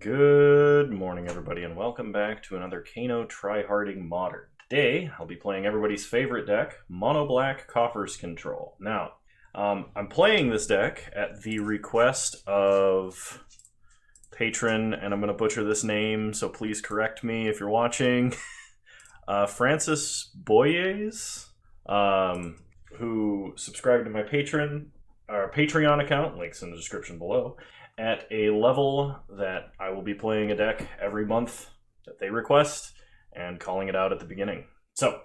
Good morning, everybody, and welcome back to another Kano Tryharding Modern. Today, I'll be playing everybody's favorite deck, Mono Black Coffers Control. Now, I'm playing this deck at the request of patron, and I'm going to butcher this name, so please correct me if you're watching, Francis Boyes, who subscribed to my Patreon account, links in the description below, at a level that I will be playing a deck every month that they request and calling it out at the beginning. So,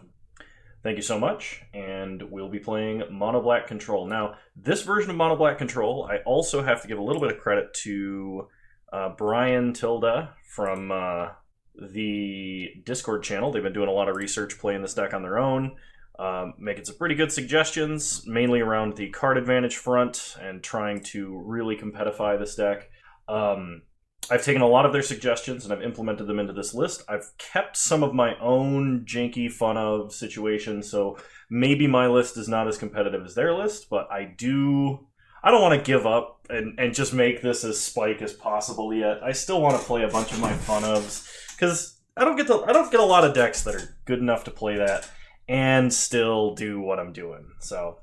thank you so much, and we'll be playing Mono Black Control. Now, this version of Mono Black Control, I also have to give a little bit of credit to Brian Tilda from the Discord channel. They've been doing a lot of research playing this deck on their own. Making some pretty good suggestions, mainly around the card advantage front and trying to really competitify this deck. I've taken a lot of their suggestions and I've implemented them into this list. I've kept some of my own janky fun of situations, so maybe my list is not as competitive as their list, but I don't want to give up and just make this as spike as possible yet. I still want to play a bunch of my fun ofs, because I don't get a lot of decks that are good enough to play that and still do what I'm doing. So,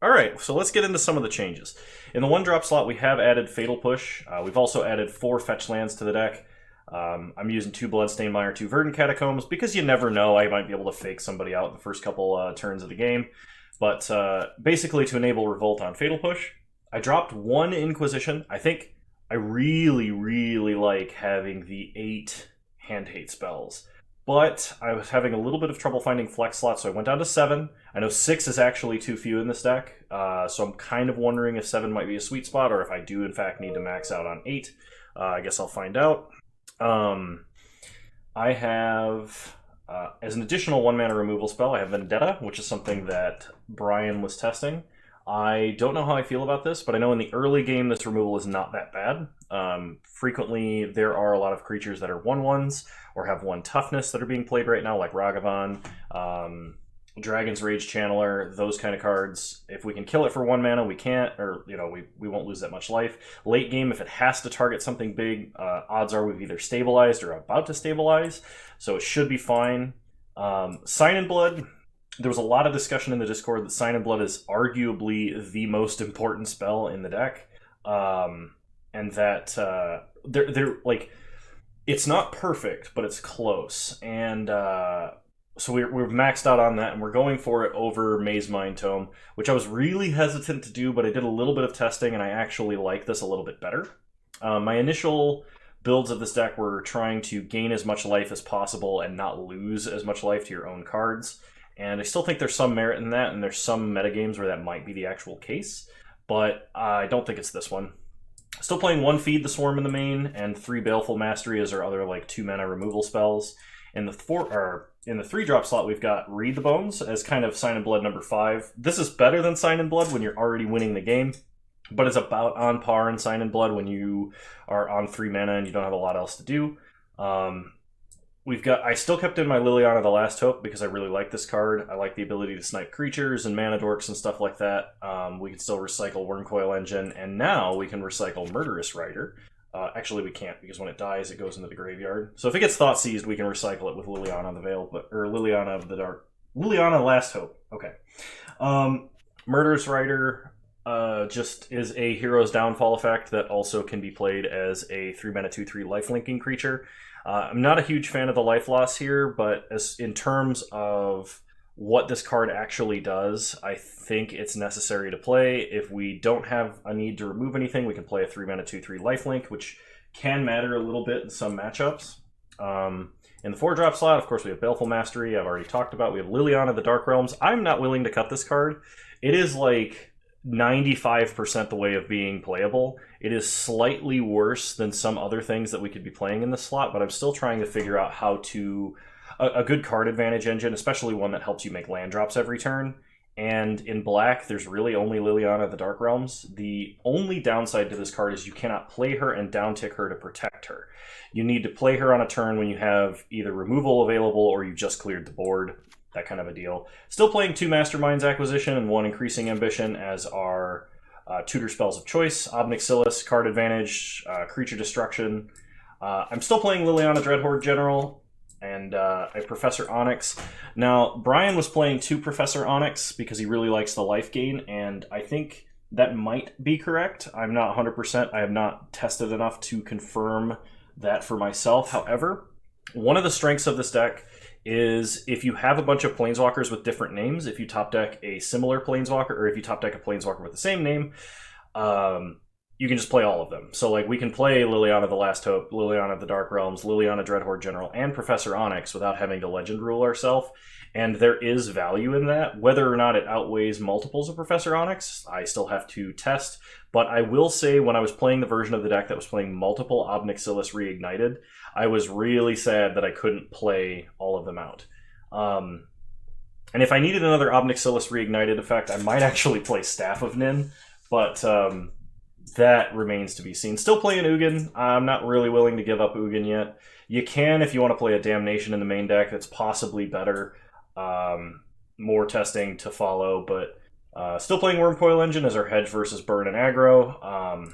alright, so let's get into some of the changes. In the 1-drop slot, we have added Fatal Push. We've also added 4 fetch lands to the deck. I'm using 2 Bloodstained Mire, 2 Verdant Catacombs, because you never know, I might be able to fake somebody out in the first couple turns of the game. But basically, to enable Revolt on Fatal Push, I dropped 1 Inquisition. I think I really, really like having the 8 Hand Hate spells. But I was having a little bit of trouble finding flex slots, so I went down to 7. I know 6 is actually too few in this deck, so I'm kind of wondering if 7 might be a sweet spot, or if I do in fact need to max out on 8. I guess I'll find out. I have, as an additional 1-mana removal spell, I have Vendetta, which is something that Brian was testing. I don't know how I feel about this, but I know in the early game this removal is not that bad. Frequently there are a lot of creatures that are 1/1s or have 1 toughness that are being played right now, like Ragavan, Dragon's Rage Channeler, those kind of cards. If we can kill it for 1 mana, we can't, or we won't lose that much life. Late game, if it has to target something big, odds are we've either stabilized or about to stabilize, so it should be fine. Sign in Blood. There was a lot of discussion in the Discord that Sign in Blood is arguably the most important spell in the deck, and that they're like, it's not perfect, but it's close, and so we've maxed out on that, and we're going for it over Maze Mind Tome, which I was really hesitant to do, but I did a little bit of testing, and I actually like this a little bit better. My initial builds of this deck were trying to gain as much life as possible and not lose as much life to your own cards. And I still think there's some merit in that, and there's some metagames where that might be the actual case, but I don't think it's this one. Still playing 1 Feed the Swarm in the main, and 3 Baleful Mastery as our other 2-mana removal spells. In the 3-drop slot, we've got Read the Bones as kind of Sign in Blood number 5. This is better than Sign in Blood when you're already winning the game, but it's about on par in Sign in Blood when you are on 3 mana and you don't have a lot else to do. I still kept in my Liliana the Last Hope because I really like this card. I like the ability to snipe creatures and mana dorks and stuff like that. We can still recycle Wormcoil Engine, and now we can recycle Murderous Rider. Actually, we can't, because when it dies, it goes into the graveyard. So if it gets Thought Seized, we can recycle it with Liliana the Veil, or Liliana of the Dark. Liliana Last Hope. Okay. Murderous Rider just is a Hero's Downfall effect that also can be played as a 3-mana 2/3 lifelinking creature. I'm not a huge fan of the life loss here, but in terms of what this card actually does, I think it's necessary to play. If we don't have a need to remove anything, we can play a 3-mana 2/3 lifelink, which can matter a little bit in some matchups. In the 4-drop slot, of course, we have Baleful Mastery, I've already talked about. We have Liliana the Dark Realms. I'm not willing to cut this card. It is 95% the way of being playable. It is slightly worse than some other things that we could be playing in this slot, but I'm still trying to figure out how to... a good card advantage engine, especially one that helps you make land drops every turn. And in black, there's really only Liliana the Dark Realms. The only downside to this card is you cannot play her and downtick her to protect her. You need to play her on a turn when you have either removal available or you just cleared the board. That kind of a deal. Still playing 2 Masterminds Acquisition and 1 Increasing Ambition as our tutor spells of choice. Ob Nixilis, card advantage, creature destruction. I'm still playing Liliana Dreadhorde General and a Professor Onyx. Now, Brian was playing 2 Professor Onyx because he really likes the life gain, and I think that might be correct. I'm not 100%. I have not tested enough to confirm that for myself. However, one of the strengths of this deck is if you have a bunch of Planeswalkers with different names, if you top deck a similar Planeswalker, or if you top deck a Planeswalker with the same name, you can just play all of them. So, like, we can play Liliana the Last Hope, Liliana of the Dark Realms, Liliana Dreadhorde General, and Professor Onyx without having to legend rule ourselves. And there is value in that. Whether or not it outweighs multiples of Professor Onyx, I still have to test. But I will say, when I was playing the version of the deck that was playing multiple Ob Nixilis Reignited, I was really sad that I couldn't play all of them out. And if I needed another Ob Nixilis Reignited effect, I might actually play Staff of Nin. But that remains to be seen. Still playing Ugin. I'm not really willing to give up Ugin yet. You can if you want to play a Damnation in the main deck. That's possibly better. More testing to follow, but still playing Wormcoil Engine as our hedge versus burn and aggro,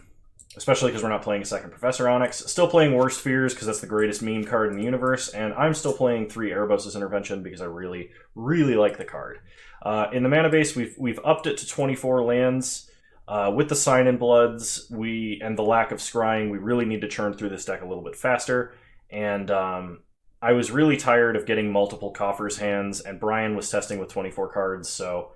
especially because we're not playing a second Professor Onyx. Still playing Worst Fears because that's the greatest meme card in the universe, and I'm still playing 3 Erebos' Intervention because I really, really like the card. In the mana base, we've upped it to 24 lands. With the Sign in Bloods and the lack of scrying, we really need to churn through this deck a little bit faster, and I was really tired of getting multiple Coffers hands, and Brian was testing with 24 cards, so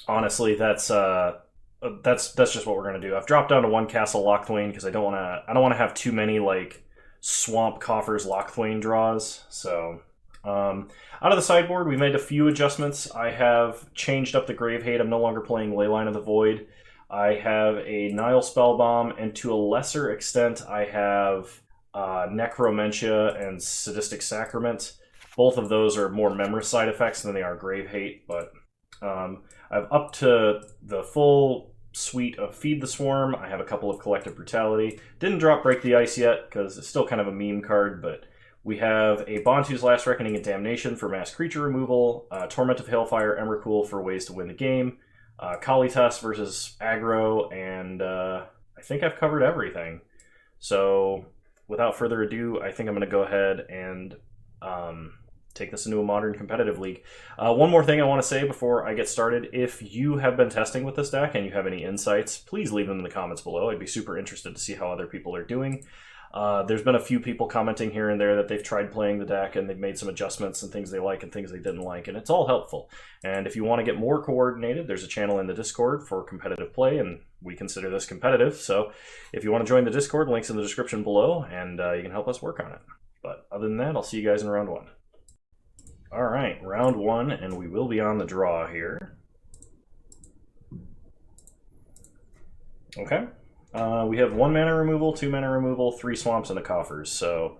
honestly, that's just what we're gonna do. I've dropped down to 1 Castle Lochthwain because I don't wanna have too many like Swamp Coffers Lochthwain draws. So out of the sideboard, we made a few adjustments. I have changed up the Grave Hate. I'm no longer playing Leyline of the Void. I have a Nile Spellbomb, and to a lesser extent, I have Necromentia and Sadistic Sacrament. Both of those are more Memorous side effects than they are Grave Hate, but I've upped to the full suite of Feed the Swarm. I have a couple of Collective Brutality. Didn't drop Break the Ice yet, because it's still kind of a meme card, but we have a Bontu's Last Reckoning and Damnation for mass creature removal, Torment of Hailfire, Emrakul for ways to win the game, Kalitas versus aggro, and I think I've covered everything. So without further ado, I think I'm going to go ahead and take this into a modern competitive league. One more thing I want to say before I get started. If you have been testing with this deck and you have any insights, please leave them in the comments below. I'd be super interested to see how other people are doing. There's been a few people commenting here and there that they've tried playing the deck and they've made some adjustments and things they like and things they didn't like, and it's all helpful. And if you want to get more coordinated, there's a channel in the Discord for competitive play, and we consider this competitive. So if you want to join the Discord, link's in the description below, and you can help us work on it. But other than that, I'll see you guys in round 1. All right, round 1, and we will be on the draw here. Okay. We have 1 mana removal, 2 mana removal, 3 swamps, and a Coffers. So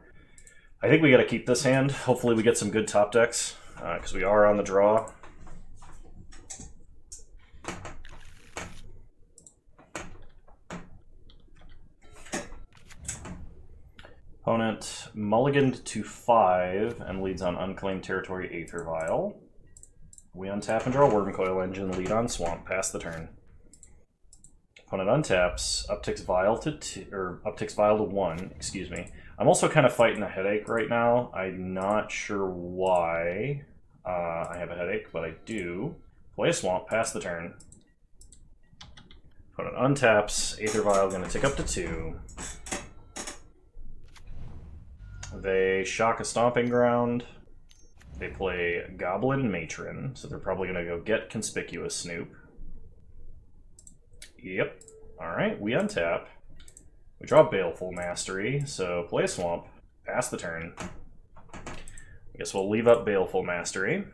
I think we got to keep this hand. Hopefully we get some good top decks, because we are on the draw. Opponent mulliganed to 5 and leads on Unclaimed Territory Aether Vial. We untap and draw Wormcoil Engine, lead on Swamp, pass the turn. Opponent untaps, upticks Vial to 1, excuse me. I'm also kind of fighting a headache right now. I'm not sure why I have a headache, but I do. Play a Swamp, pass the turn. Opponent untaps, Aether Vial going to tick up to 2. They shock a Stomping Ground. They play Goblin Matron, so they're probably going to go get Conspicuous Snoop. Yep. Alright, we untap. We draw Baleful Mastery, so play a Swamp, pass the turn. I guess we'll leave up Baleful Mastery.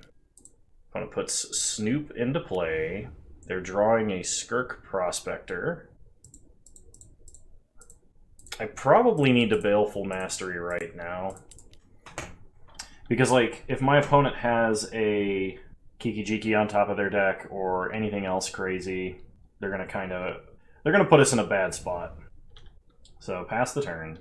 Opponent puts Snoop into play. They're drawing a Skirk Prospector. I probably need to Baleful Mastery right now. Because, like, if my opponent has a Kiki-Jiki on top of their deck or anything else crazy, they're gonna put us in a bad spot. So pass the turn.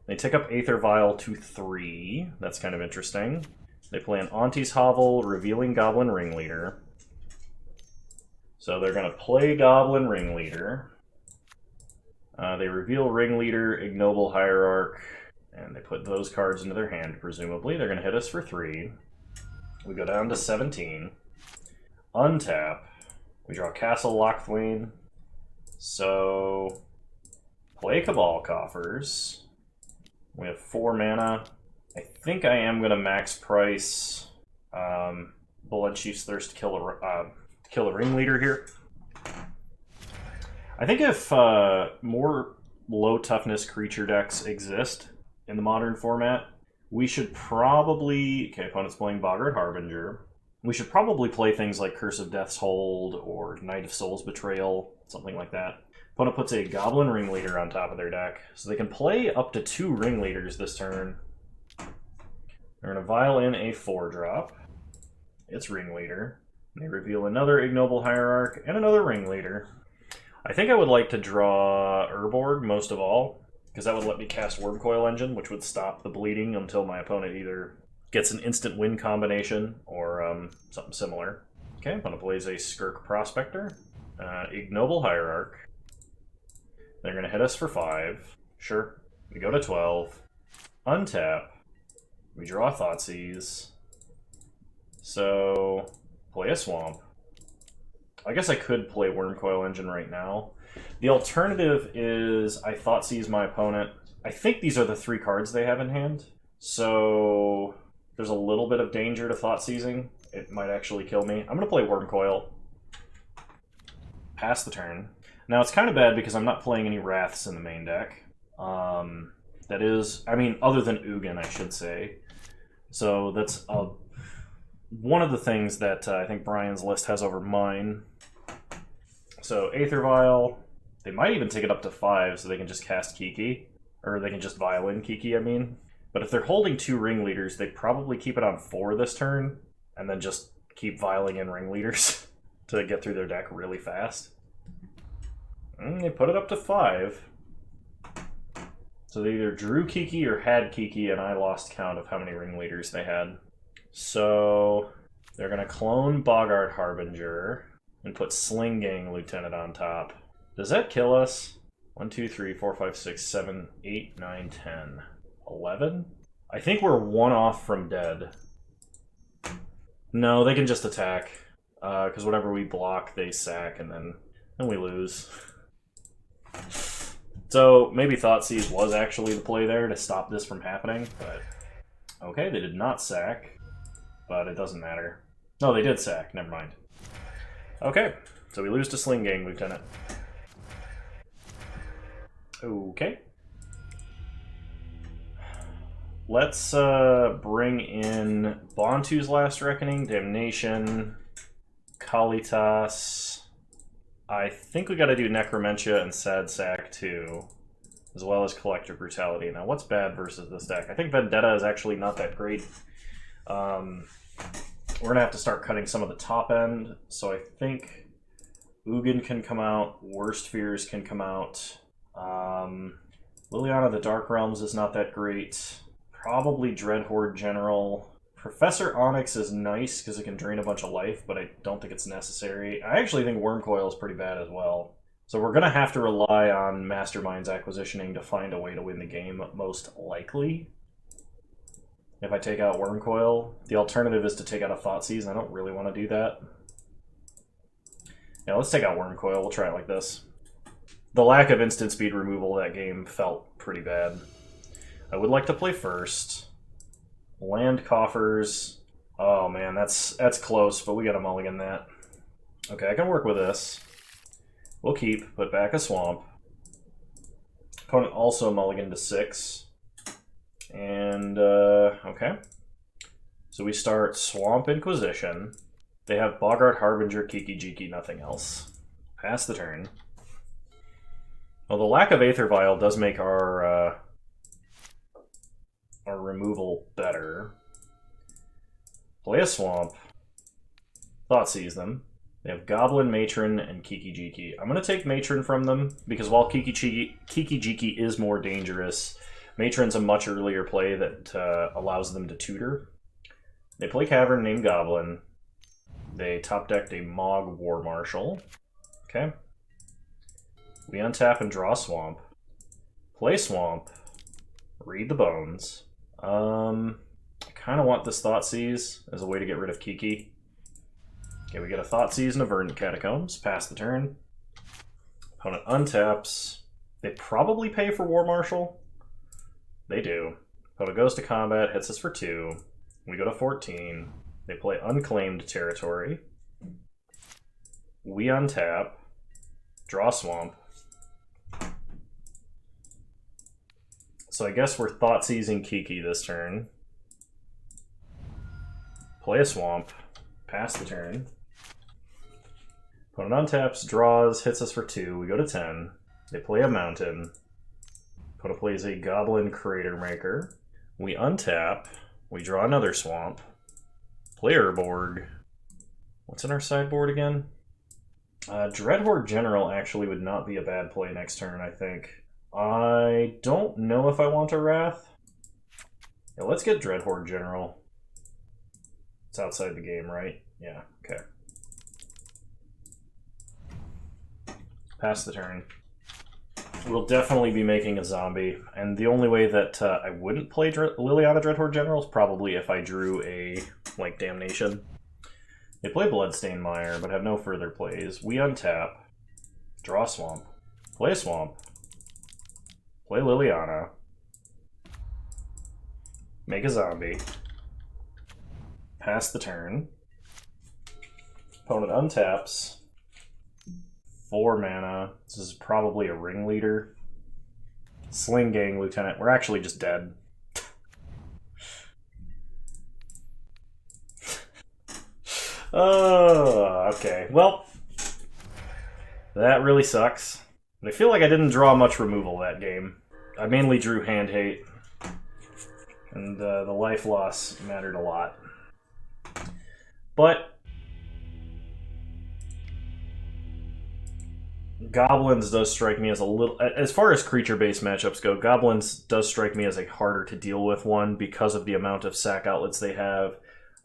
They tick up Aether Vial to 3. That's kind of interesting. They play an Auntie's Hovel, Revealing Goblin Ringleader. So they're gonna play Goblin Ringleader. They reveal Ringleader, Ignoble Hierarch, and they put those cards into their hand, presumably. They're going to hit us for 3. We go down to 17. Untap. We draw Castle Lochthwain. So, play Cabal Coffers. We have 4 mana. I think I am going to max price Bloodchief's Thirst to kill a Ringleader here. I think if more low-toughness creature decks exist in the modern format, we should probably... Okay, opponent's playing Boggart Harbinger. We should probably play things like Curse of Death's Hold or Knight of Souls Betrayal, something like that. Opponent puts a Goblin Ringleader on top of their deck, so they can play up to 2 Ringleaders this turn. They're going to vial in a 4-drop. It's Ringleader. They reveal another Ignoble Hierarch and another Ringleader. I think I would like to draw Urborg most of all, because that would let me cast Wormcoil Engine, which would stop the bleeding until my opponent either gets an instant win combination or something similar. Okay, opponent plays a Skirk Prospector, Ignoble Hierarch. They're going to hit us for 5. Sure. We go to 12. Untap. We draw Thoughtseize. So, play a Swamp. I guess I could play Wormcoil Engine right now. The alternative is I Thoughtseize my opponent. I think these are the 3 cards they have in hand. So, there's a little bit of danger to Thoughtseizing. It might actually kill me. I'm going to play Wormcoil. Pass the turn. Now, it's kind of bad because I'm not playing any Wraths in the main deck. That is, I mean, other than Ugin, I should say. So that's one of the things that I think Brian's list has over mine. So Aether Vial, they might even take it up to 5 so they can just cast Kiki. Or they can just vial in Kiki, I mean. But if they're holding 2 Ringleaders, they probably keep it on 4 this turn, and then just keep vialing in Ringleaders to get through their deck really fast. And they put it up to 5. So they either drew Kiki or had Kiki, and I lost count of how many Ringleaders they had. So they're going to clone Boggart Harbinger and put Sling Gang Lieutenant on top. Does that kill us? 1, 2, 3, 4, 5, 6, 7, 8, 9, 10, 11? I think we're 1 off from dead. No, they can just attack. Because whatever we block, they sack, and then we lose. So maybe Thoughtseize was actually the play there to stop this from happening, but... Okay, they did not sack, but it doesn't matter. No, they did sack, never mind. Okay, so we lose to Sling Gang Lieutenant. Okay. Let's bring in Bantu's Last Reckoning, Damnation, Kalitas. I think we gotta do Necromentia and Sad Sack too, as well as Collective Brutality. Now, what's bad versus this deck? I think Vendetta is actually not that great. We're gonna have to start cutting some of the top end, so I think Ugin can come out, Worst Fears can come out. Liliana of the Dark Realms is not that great. Probably Dreadhorde General. Professor Onyx is nice because it can drain a bunch of life, but I don't think it's necessary. I actually think Wormcoil is pretty bad as well. So we're going to have to rely on Mastermind's acquisitioning to find a way to win the game, most likely. If I take out Wormcoil, the alternative is to take out a Thoughtseize, and I don't really want to do that. Yeah, let's take out Wormcoil. We'll try it like this. The lack of instant speed removal of that game felt pretty bad. I would like to play first. Land Coffers. Oh man, that's close, but we got to mulligan that. Okay, I can work with this. We'll keep, put back a Swamp. Opponent also mulligan to 6. And, okay. So we start Swamp Inquisition. They have Boggart Harbinger, Kiki Jiki, nothing else. Pass the turn. Well, the lack of Aether Vial does make our removal better. Play a Swamp. Thoughtseize them. They have Goblin, Matron, and Kiki Jiki. I'm going to take Matron from them, because while Kiki Jiki is more dangerous, Matron's a much earlier play that allows them to tutor. They play Cavern named Goblin. They top-decked a Mog War Marshal. Okay. We untap and draw Swamp. Play Swamp. Read the Bones. I kind of want this Thoughtseize as a way to get rid of Kiki. Okay, we get a Thoughtseize and a Verdant Catacombs. Pass the turn. Opponent untaps. They probably pay for War Marshal. They do. Opponent goes to combat, hits us for 2. We go to 14. They play Unclaimed Territory. We untap. Draw Swamp. So I guess we're Thoughtseizing Kiki this turn. Play a Swamp. Pass the turn. Opponent untaps, draws, hits us for 2. We go to 10. They play a Mountain. Opponent plays a Goblin Crater Maker. We untap. We draw another Swamp. Play Urborg. What's in our sideboard again? Dreadhorde General actually would not be a bad play next turn, I think. I don't know if I want a Wrath. Yeah, let's get Dreadhorde General. It's outside the game, right? Yeah, okay. Pass the turn. We'll definitely be making a zombie, and the only way that I wouldn't play Liliana Dreadhorde General is probably if I drew a, like, Damnation. They play Bloodstained Mire, but have no further plays. We untap. Draw Swamp. Play Swamp. Play Liliana. Make a zombie. Pass the turn. Opponent untaps. 4 mana. This is probably a Ringleader. Sling Gang Lieutenant. We're actually just dead. Oh, okay. Well, that really sucks. But I feel like I didn't draw much removal that game. I mainly drew Hand Hate. And the life loss mattered a lot. But Goblins does strike me as a little... As far as creature-based matchups go, Goblins does strike me as a harder to deal with one because of the amount of sack outlets they have.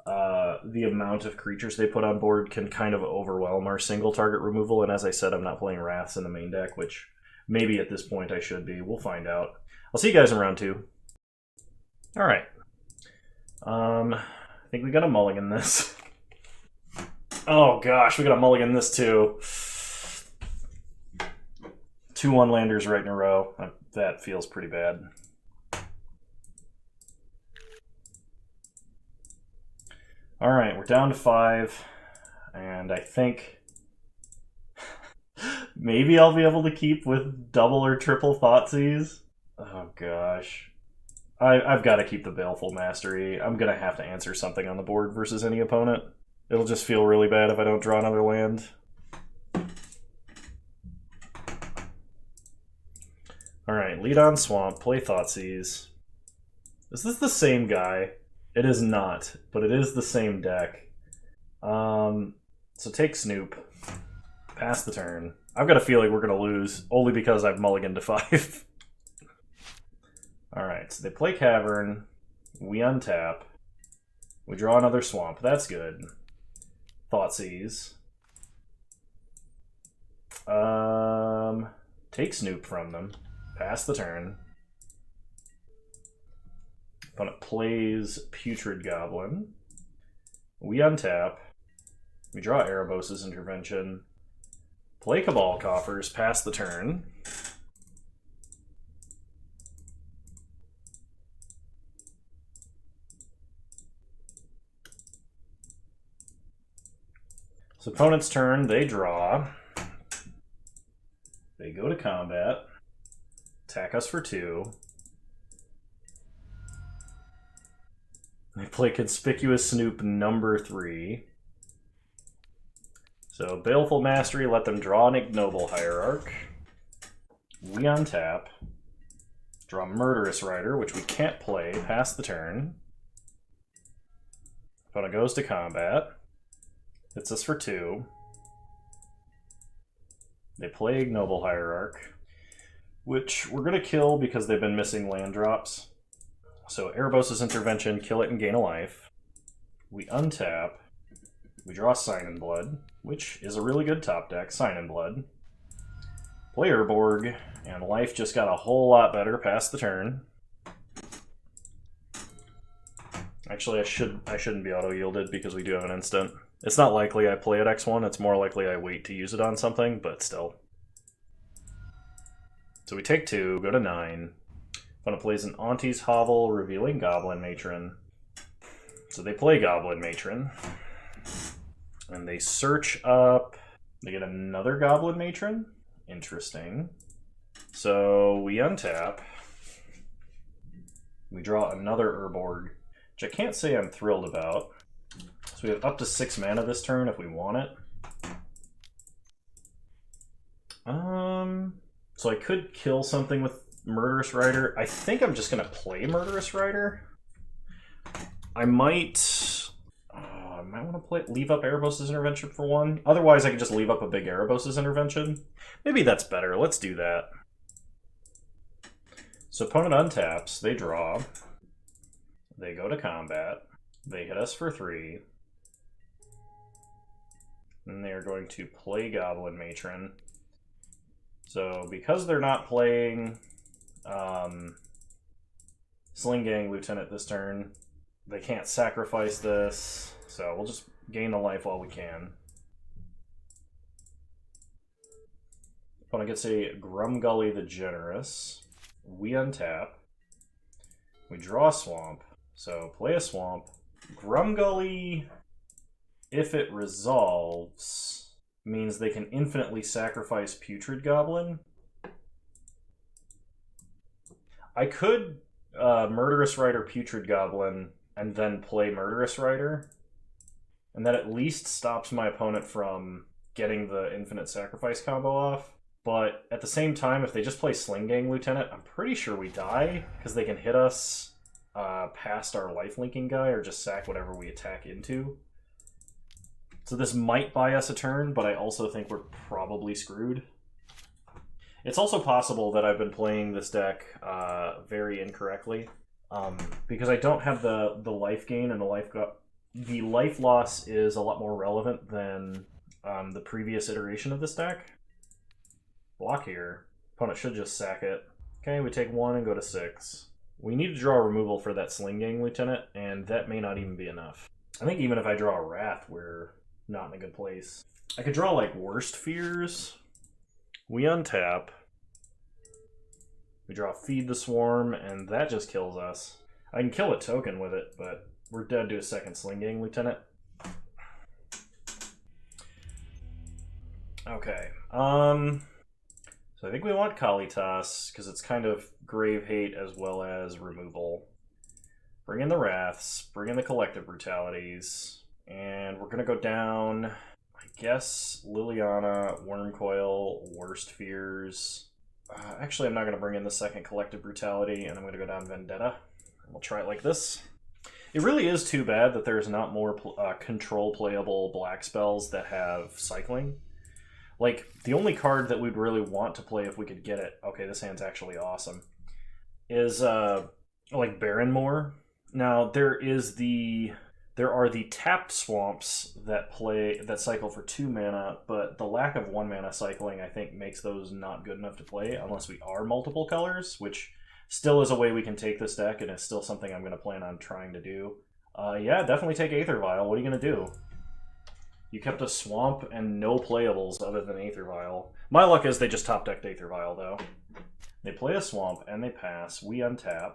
The amount of creatures they put on board can kind of overwhelm our single target removal, and as I said, I'm not playing Wraths in the main deck, which maybe at this point I should be. We'll find out. I'll see you guys in round 2. Alright. I think we got a mulligan this. Oh gosh, we got a mulligan this too. 2 1-landers right in a row. That feels pretty bad. Alright, we're down to 5, and I think maybe I'll be able to keep with double or triple Thoughtseize. Oh gosh. I've got to keep the Baleful Mastery. I'm going to have to answer something on the board versus any opponent. It'll just feel really bad if I don't draw another land. Alright, lead on Swamp, play Thoughtseize. Is this the same guy? It is not, but it is the same deck. So take Snoop. Pass the turn. I've got a feeling we're going to lose, only because I've mulliganed to 5. Alright, so they play Cavern. We untap. We draw another Swamp. That's good. Thoughtseize. Take Snoop from them. Pass the turn. Opponent plays Putrid Goblin. We untap. We draw Erebos' Intervention. Play Cabal Coffers. Pass the turn. So opponent's turn, they draw. They go to combat. Attack us for 2. They play Conspicuous Snoop number 3. So Baleful Mastery, let them draw an Ignoble Hierarch. We untap. Draw Murderous Rider, which we can't play. Pass the turn. Opponent goes to combat. Hits us for 2. They play Ignoble Hierarch, which we're going to kill because they've been missing land drops. So Erebos' Intervention, kill it and gain a life. We untap. We draw Sign in Blood, which is a really good top deck, Sign in Blood. Play Urborg, and life just got a whole lot better past the turn. Actually, I shouldn't be auto-yielded because we do have an instant. It's not likely I play at X1, it's more likely I wait to use it on something, but still. So we take 2, go to 9. Opponent plays an Auntie's Hovel, revealing Goblin Matron. So they play Goblin Matron. And they search up... They get another Goblin Matron. Interesting. So we untap. We draw another Urborg, which I can't say I'm thrilled about. So we have up to 6 mana this turn if we want it. So I could kill something with Murderous Rider. I think I'm just going to play Murderous Rider. I might want to leave up Erebos' Intervention for 1. Otherwise, I could just leave up a big Erebos' Intervention. Maybe that's better. Let's do that. So opponent untaps. They draw. They go to combat. They hit us for 3. And they're going to play Goblin Matron. So because they're not playing Sling Gang Lieutenant this turn, they can't sacrifice this. So we'll just gain the life while we can. Opponent gets a Grumgully the Generous. We untap. We draw a swamp. So play a swamp. Grumgully, if it resolves, means they can infinitely sacrifice Putrid Goblin. I could Murderous Rider Putrid Goblin and then play Murderous Rider. And that at least stops my opponent from getting the infinite sacrifice combo off. But at the same time, if they just play Sling Gang Lieutenant, I'm pretty sure we die, because they can hit us past our life linking guy or just sack whatever we attack into. So this might buy us a turn, but I also think we're probably screwed. It's also possible that I've been playing this deck very incorrectly, because I don't have the life gain and the life loss is a lot more relevant than the previous iteration of this deck. Block here. Opponent should just sack it. Okay, we take 1 and go to 6. We need to draw a removal for that Sling Gang Lieutenant, and that may not even be enough. I think even if I draw a Wrath, we're not in a good place. I could draw, like, Worst Fears. We untap. We draw Feed the Swarm, and that just kills us. I can kill a token with it, but we're dead to a second Sling Gang Lieutenant. Okay. So I think we want Kalitas, because it's kind of Grave Hate as well as removal. Bring in the Wraths, bring in the Collective Brutalities, and we're going to go down, I guess, Liliana, Wormcoil, Worst Fears. Actually, I'm not going to bring in the second Collective Brutality, and I'm going to go down Vendetta. And we'll try it like this. It really is too bad that there's not more control-playable black spells that have cycling. Like, the only card that we'd really want to play if we could get it, okay, this hand's actually awesome, is, like, Barrenmoor. Now, there are the tapped swamps that cycle for 2 mana, but the lack of 1 mana cycling, I think, makes those not good enough to play, unless we are multiple colors, which still is a way we can take this deck, and it's still something I'm going to plan on trying to do. Yeah, definitely take Aether Vial. What are you going to do? You kept a swamp and no playables other than Aether Vial. My luck is they just top-decked Aether Vial, though. They play a swamp, and they pass. We untap.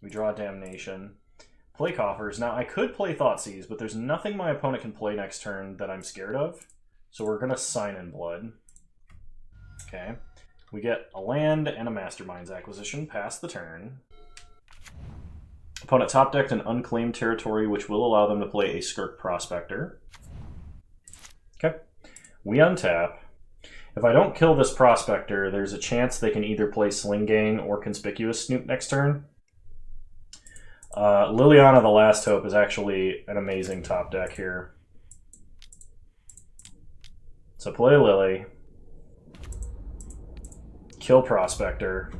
We draw Damnation. Play Coffers. Now, I could play Thoughtseize, but there's nothing my opponent can play next turn that I'm scared of. So we're going to Sign in Blood. Okay. We get a land and a Mastermind's Acquisition. Pass the turn. Opponent top-decked an unclaimed territory, which will allow them to play a Skirk Prospector. Okay. We untap. If I don't kill this Prospector, there's a chance they can either play Sling Gang or Conspicuous Snoop next turn. Liliana the Last Hope is actually an amazing top deck here. So play Lily. Kill Prospector.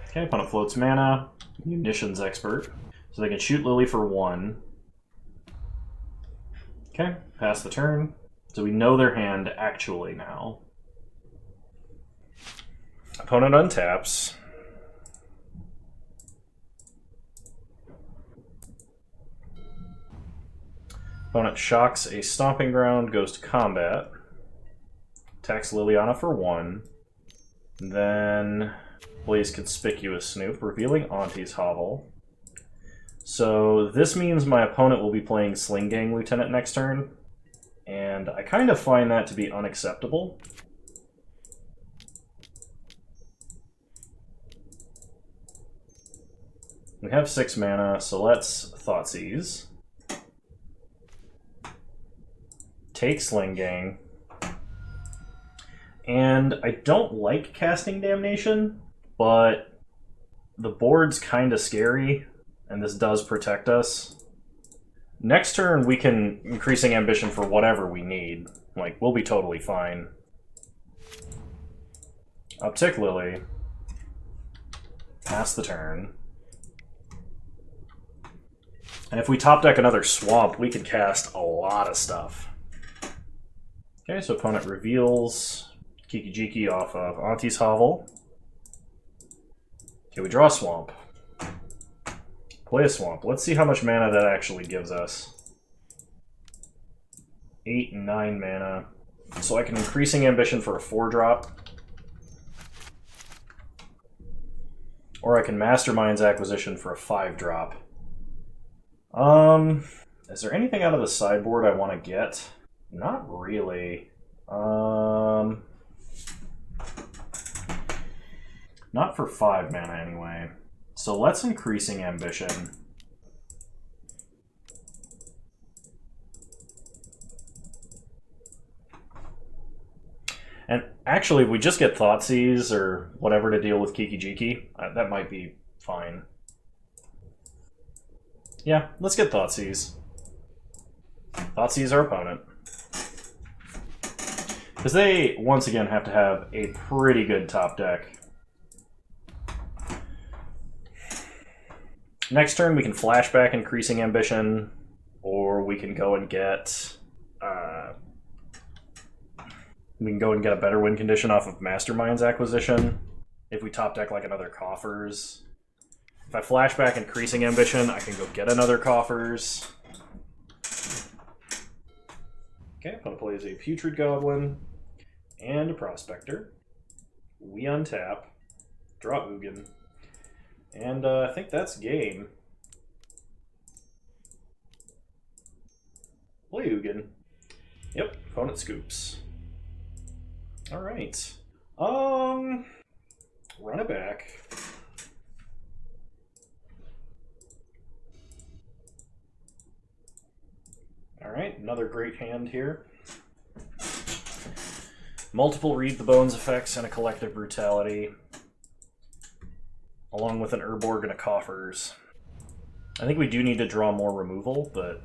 Okay, opponent floats mana. Munitions Expert. So they can shoot Lily for 1. Okay, pass the turn. So we know their hand actually now. Opponent untaps. Opponent shocks a Stomping Ground, goes to combat. Attacks Liliana for 1. Then plays Conspicuous Snoop, revealing Auntie's Hovel. So this means my opponent will be playing Sling Gang Lieutenant next turn, and I kind of find that to be unacceptable. We have 6 mana, so let's Thoughtseize. Take Sling Gang. And I don't like casting Damnation, but the board's kind of scary, and this does protect us. Next turn, we can Increasing Ambition for whatever we need. Like, we'll be totally fine. Uptick Lily. Pass the turn. And if we top deck another Swamp, we can cast a lot of stuff. Okay, so opponent reveals Kiki-Jiki off of Auntie's Hovel. Okay, we draw a Swamp. Play a Swamp. Let's see how much mana that actually gives us. 8 and 9 mana. So I can Increasing Ambition for a 4-drop. Or I can Mastermind's Acquisition for a 5-drop. Is there anything out of the sideboard I want to get? Not really. Not for 5 mana anyway. So let's Increasing Ambition. And actually, if we just get Thoughtseize or whatever to deal with Kiki-Jiki, that might be fine. Yeah, let's get Thoughtseize. Thoughtseize our opponent. Because they, once again, have to have a pretty good top deck. Next turn, we can flashback Increasing Ambition, or we can go and get a better win condition off of Mastermind's Acquisition. If we top deck like another Coffers. If I flashback Increasing Ambition, I can go get another Coffers. Okay, opponent plays a Putrid Goblin and a Prospector. We untap, draw Ugin. And I think that's game. Play Ugin. Yep, opponent scoops. Alright. Run it back. Alright, another great hand here. Multiple Read the Bones effects and a Collective Brutality, along with an Urborg and a Coffers. I think we do need to draw more removal, but...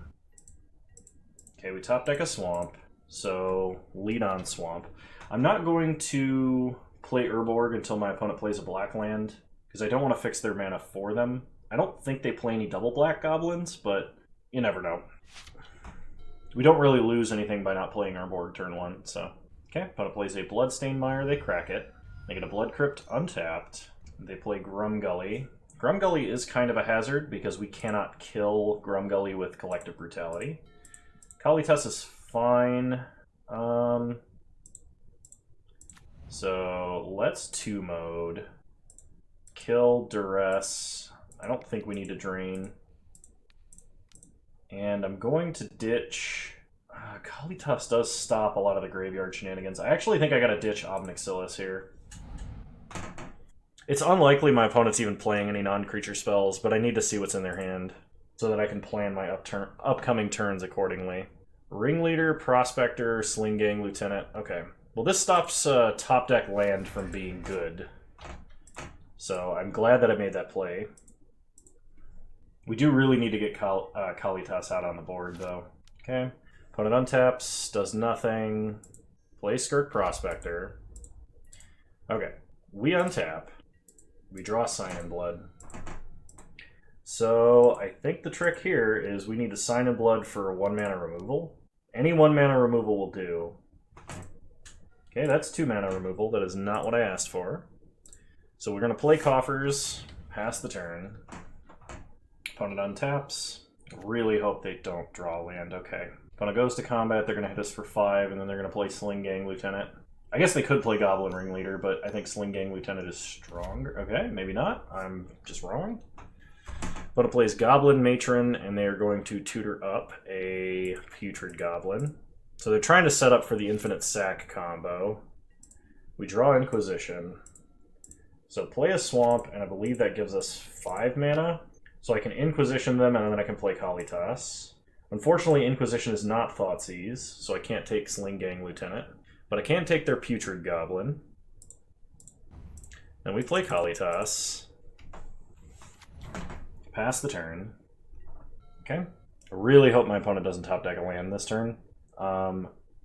Okay, we top deck a Swamp, so lead on Swamp. I'm not going to play Urborg until my opponent plays a black land, because I don't want to fix their mana for them. I don't think they play any double black goblins, but you never know. We don't really lose anything by not playing Urborg turn 1, so... Okay, opponent plays a Bloodstained Mire, they crack it. They get a Blood Crypt untapped. They play Grumgully. Grumgully is kind of a hazard because we cannot kill Grumgully with Collective Brutality. Kalitas is fine. So let's 2-mode. Kill Duress. I don't think we need to drain. And I'm going to ditch... Kalitas does stop a lot of the graveyard shenanigans. I actually think I gotta ditch Obnixilis here. It's unlikely my opponent's even playing any non-creature spells, but I need to see what's in their hand so that I can plan my upcoming turns accordingly. Ringleader, Prospector, Sling Gang, Lieutenant. Okay. Well, this stops top deck land from being good. So I'm glad that I made that play. We do really need to get Kalitas out on the board, though. Okay. Opponent untaps, does nothing. Play Skirk Prospector. Okay. We untap. We draw Sign in Blood. So I think the trick here is we need to Sign in Blood for 1 mana removal. Any 1 mana removal will do. Okay, that's 2 mana removal. That is not what I asked for. So we're going to play Coffers, pass the turn. Opponent untaps. Really hope they don't draw land. Okay. Opponent goes to combat, they're going to hit us for 5, and then they're going to play Sling Gang Lieutenant. I guess they could play Goblin Ringleader, but I think Sling Gang Lieutenant is stronger. Okay, maybe not. I'm just wrong. Opponent plays Goblin Matron, and they are going to tutor up a Putrid Goblin. So they're trying to set up for the Infinite Sack combo. We draw Inquisition. So play a Swamp, and I believe that gives us 5 mana. So I can Inquisition them, and then I can play Kalitas. Unfortunately, Inquisition is not Thoughtseize, so I can't take Sling Gang Lieutenant. But I can take their Putrid Goblin. And we play Kalitas. Pass the turn. Okay. I really hope my opponent doesn't top deck a land this turn.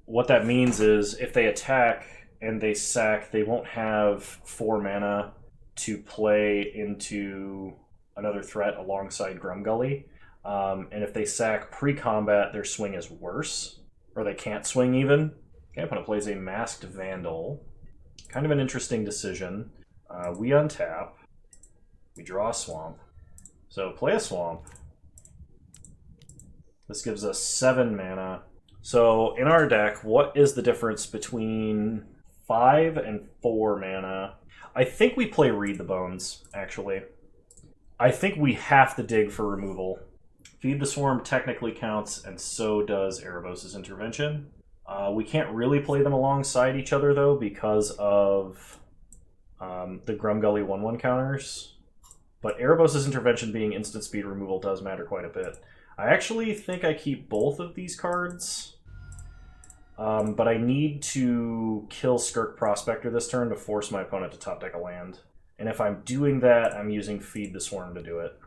What that means is if they attack and they sack, they won't have 4 mana to play into another threat alongside Grumgully. And if they sack pre-combat, their swing is worse. Or they can't swing even. Okay, opponent plays a Masked Vandal. Kind of an interesting decision. We untap. We draw a Swamp. So play a Swamp. This gives us 7 mana. So in our deck, what is the difference between 5 and 4 mana? I think we play Read the Bones, actually. I think we have to dig for removal. Feed the Swarm technically counts, and so does Erebos' Intervention. We can't really play them alongside each other, though, because of the Grumgully 1/1 counters. But Erebos' Intervention being instant speed removal does matter quite a bit. I actually think I keep both of these cards, but I need to kill Skirk Prospector this turn to force my opponent to top deck a land. And if I'm doing that, I'm using Feed the Swarm to do it.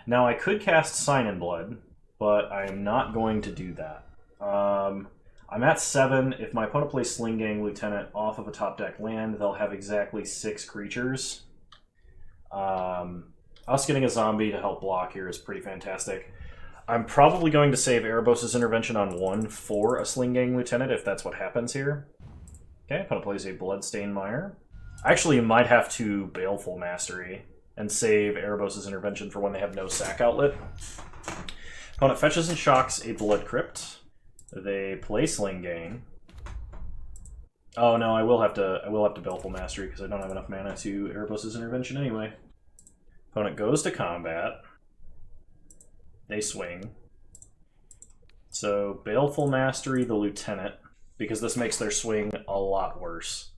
Now, I could cast Sign in Blood, but I'm not going to do that. I'm at 7. If my opponent plays Sling Gang Lieutenant off of a top deck land, they'll have exactly 6 creatures. Us getting a zombie to help block here is pretty fantastic. I'm probably going to save Erebos' Intervention on 1 for a Sling Gang Lieutenant if that's what happens here. Okay, opponent plays a Bloodstained Mire. Actually, you might have to Baleful Mastery and save Erebos' Intervention for when they have no sack outlet. Opponent fetches and shocks a Blood Crypt. They play Sling Gang. Oh no, I will have to Baleful Mastery because I don't have enough mana to Erebos' Intervention anyway. Opponent goes to combat. They swing. So Baleful Mastery the Lieutenant, because this makes their swing a lot worse.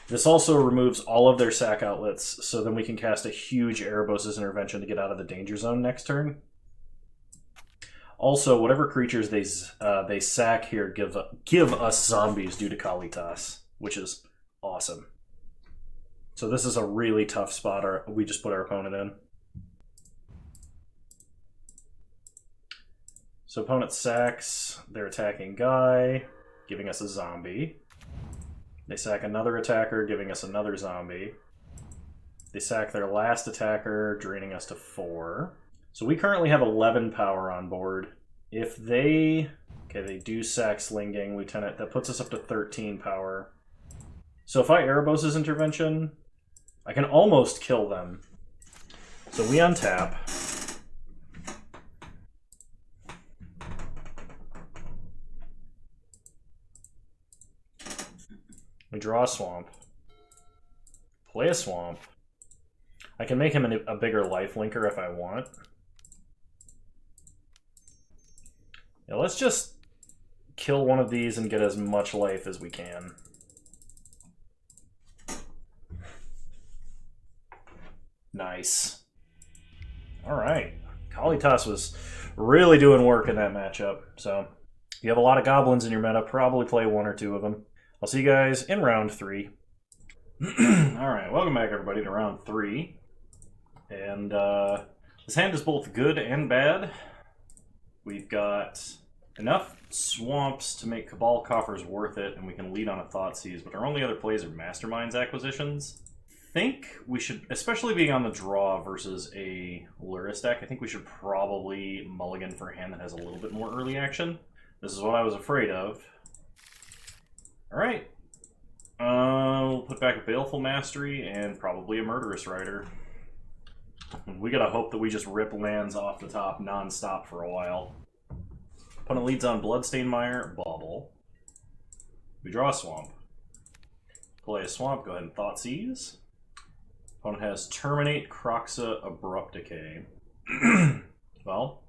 This also removes all of their sack outlets, so then we can cast a huge Erebos' Intervention to get out of the danger zone next turn. Also, whatever creatures they sack here give us zombies due to Kalitas, which is awesome. So this is a really tough spot we just put our opponent in. So opponent sacks their attacking guy, giving us a zombie. They sack another attacker, giving us another zombie. They sack their last attacker, draining us to 4. So we currently have 11 power on board. If they... Okay, they do sack Sling Gang Lieutenant. That puts us up to 13 power. So if I Erebos' Intervention, I can almost kill them. So we untap. We draw a Swamp. Play a Swamp. I can make him a bigger lifelinker if I want. Yeah, let's just kill one of these and get as much life as we can. Nice. Alright. Kalitas was really doing work in that matchup. So, if you have a lot of goblins in your meta, probably play 1 or 2 of them. I'll see you guys in round 3. Alright, welcome back everybody to round 3. And this hand is both good and bad. We've got enough swamps to make Cabal Coffers worth it, and we can lead on a Thoughtseize, but our only other plays are Masterminds acquisitions. think we should, especially being on the draw versus a Luris deck, I think we should probably mulligan for a hand that has a little bit more early action. This is what I was afraid of. Alright. We'll put back a Baleful Mastery and probably a Murderous Rider. We gotta hope that we just rip lands off the top non-stop for a while. Opponent leads on Bloodstained Mire, Bauble. We draw a Swamp. Play a Swamp, go ahead and Thoughtseize. Opponent has Terminate, Kroxa, Abrupt Decay. Well,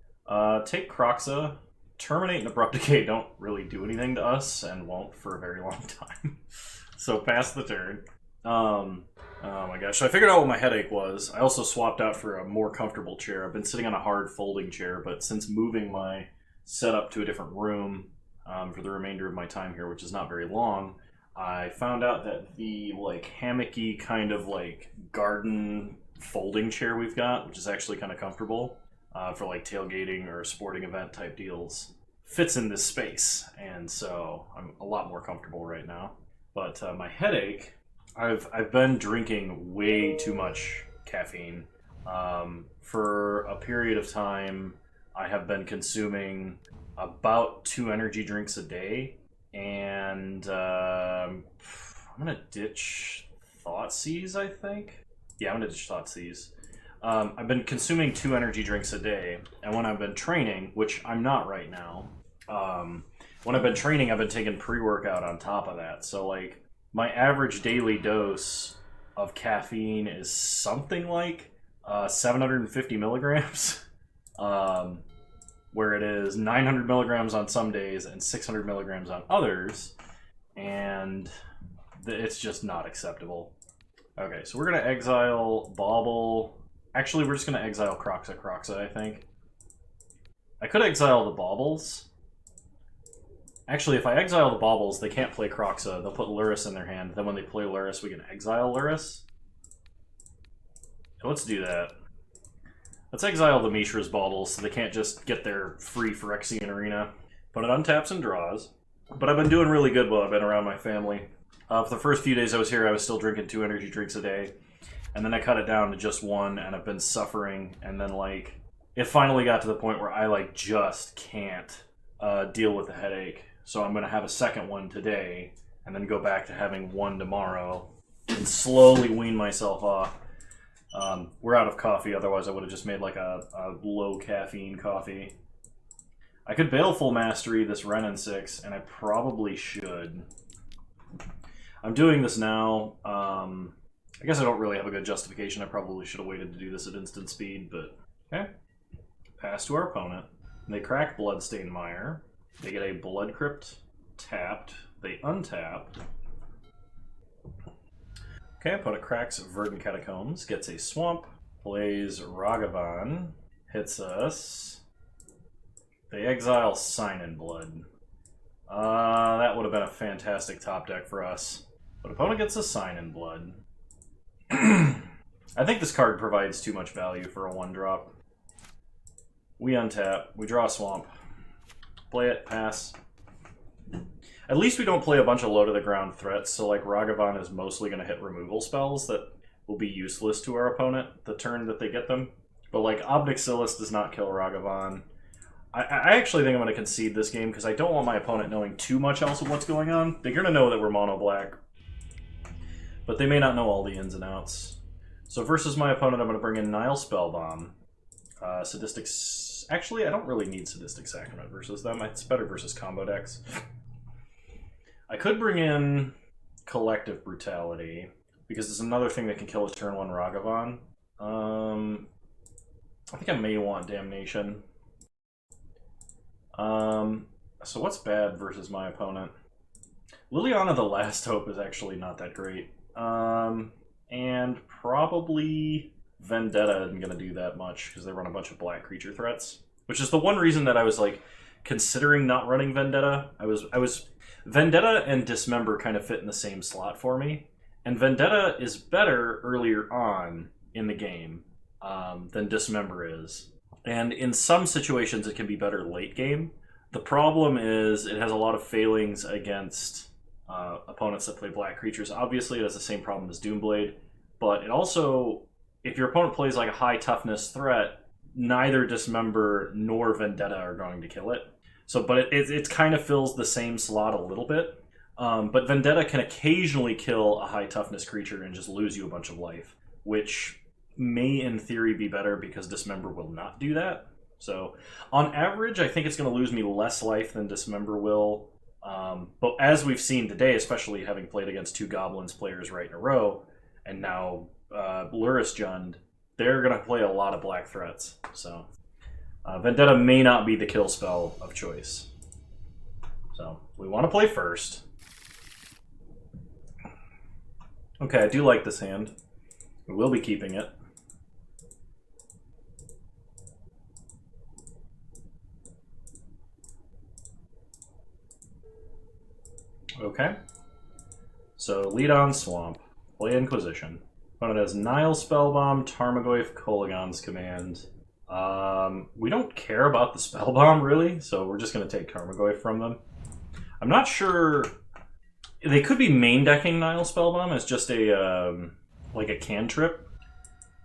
take Kroxa. Terminate and Abrupt Decay don't really do anything to us, and won't for a very long time. So pass the turn. Oh my gosh, so I figured out what my headache was. I also swapped out for a more comfortable chair. I've been sitting on a hard folding chair, but since moving my setup to a different room for the remainder of my time here, which is not very long, I found out that the like hammocky kind of like garden folding chair we've got, which is actually kind of comfortable for like tailgating or sporting event type deals, fits in this space, and so I'm a lot more comfortable right now. But my headache, I've been drinking way too much caffeine. For a period of time, I have been consuming about 2 energy drinks a day, and I'm gonna ditch Thoughtseize, I think. Yeah, I'm gonna ditch Thoughtseize. I've been consuming 2 energy drinks a day, and when I've been training, which I'm not right now, when I've been training, I've been taking pre-workout on top of that. So, like, my average daily dose of caffeine is something like 750 milligrams, where it is 900 milligrams on some days and 600 milligrams on others, and it's just not acceptable. Okay, so we're going to exile Bauble. Actually, we're just going to exile Kroxa, I think. I could exile the Baubles. Actually, if I exile the Baubles, they can't play Kroxa. They'll put Luris in their hand. Then when they play Luris, we can exile Luris. So let's do that. Let's exile the Mishra's Baubles so they can't just get their free Phyrexian Arena. But it untaps and draws. But I've been doing really good while I've been around my family. For the first few days I was here, I was still drinking 2 energy drinks a day. And then I cut it down to just 1, and I've been suffering. And then, like, it finally got to the point where I, like, just can't deal with the headache. So I'm going to have a second one today, and then go back to having 1 tomorrow, and slowly wean myself off. We're out of coffee, otherwise I would have just made like a low caffeine coffee. I could Baleful Mastery this Ren and 6, and I probably should. I'm doing this now. I guess I don't really have a good justification. I probably should have waited to do this at instant speed, but okay. Pass to our opponent. They crack Bloodstained Mire. They get a Blood Crypt tapped. They untap. Okay, opponent cracks Verdant Catacombs, gets a Swamp, plays Ragavan, hits us. They exile Sign in Blood. That would have been a fantastic top deck for us. But opponent gets a Sign in Blood. I think this card provides too much value for a 1-drop. We untap, we draw a Swamp. Play it, pass. At least we don't play a bunch of low-to-the-ground threats, so like Ragavan is mostly going to hit removal spells that will be useless to our opponent the turn that they get them. But like Obnixilis does not kill Ragavan. I actually think I'm going to concede this game because I don't want my opponent knowing too much else of what's going on. They're going to know that we're mono-black, but they may not know all the ins and outs. So versus my opponent, I'm going to bring in Nile Spellbomb. Sadistic... Actually, I don't really need Sadistic Sacrament versus them. It's better versus combo decks. I could bring in Collective Brutality, because it's another thing that can kill a turn 1 Ragavan. I think I may want Damnation. So what's bad versus my opponent? Liliana the Last Hope is actually not that great. And probably Vendetta isn't going to do that much, because they run a bunch of black creature threats. Which is the one reason that I was, like, considering not running Vendetta. Vendetta and Dismember kind of fit in the same slot for me. And Vendetta is better earlier on in the game than Dismember is. And in some situations it can be better late game. The problem is it has a lot of failings against opponents that play black creatures. Obviously it has the same problem as Doomblade. but it also, if your opponent plays like a high toughness threat, neither Dismember nor Vendetta are going to kill it. So, but it kind of fills the same slot a little bit. But Vendetta can occasionally kill a high toughness creature and just lose you a bunch of life, which may in theory be better because Dismember will not do that. So on average, I think it's going to lose me less life than Dismember will. But as we've seen today, especially having played against 2 Goblins players right in a row, and now Luris Jund, they're going to play a lot of black threats. So Vendetta may not be the kill spell of choice. So we want to play first. Okay, I do like this hand. We will be keeping it. Okay. So lead on Swamp. Play Inquisition. Opponent has Nile Spellbomb, Tarmogoyf, Kolaghan's Command. We don't care about the Spellbomb, really, so we're just going to take Tarmogoyf from them. I'm not sure... They could be main decking Nile Spellbomb as just a, like a cantrip.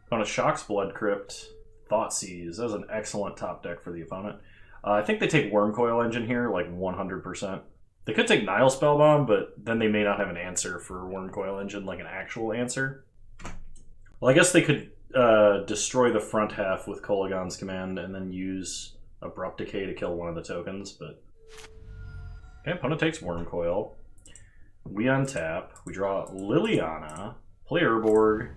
Opponent Shocks Blood Crypt, Thoughtseize. That was an excellent top deck for the opponent. I think they take Wormcoil Engine here, like 100%. They could take Nile Spellbomb, but then they may not have an answer for Wormcoil Engine, like an actual answer. Well, I guess they could destroy the front half with Kolaghan's Command and then use Abrupt Decay to kill one of the tokens, but... Okay, opponent takes Wormcoil. We untap. We draw Liliana, play Urborg,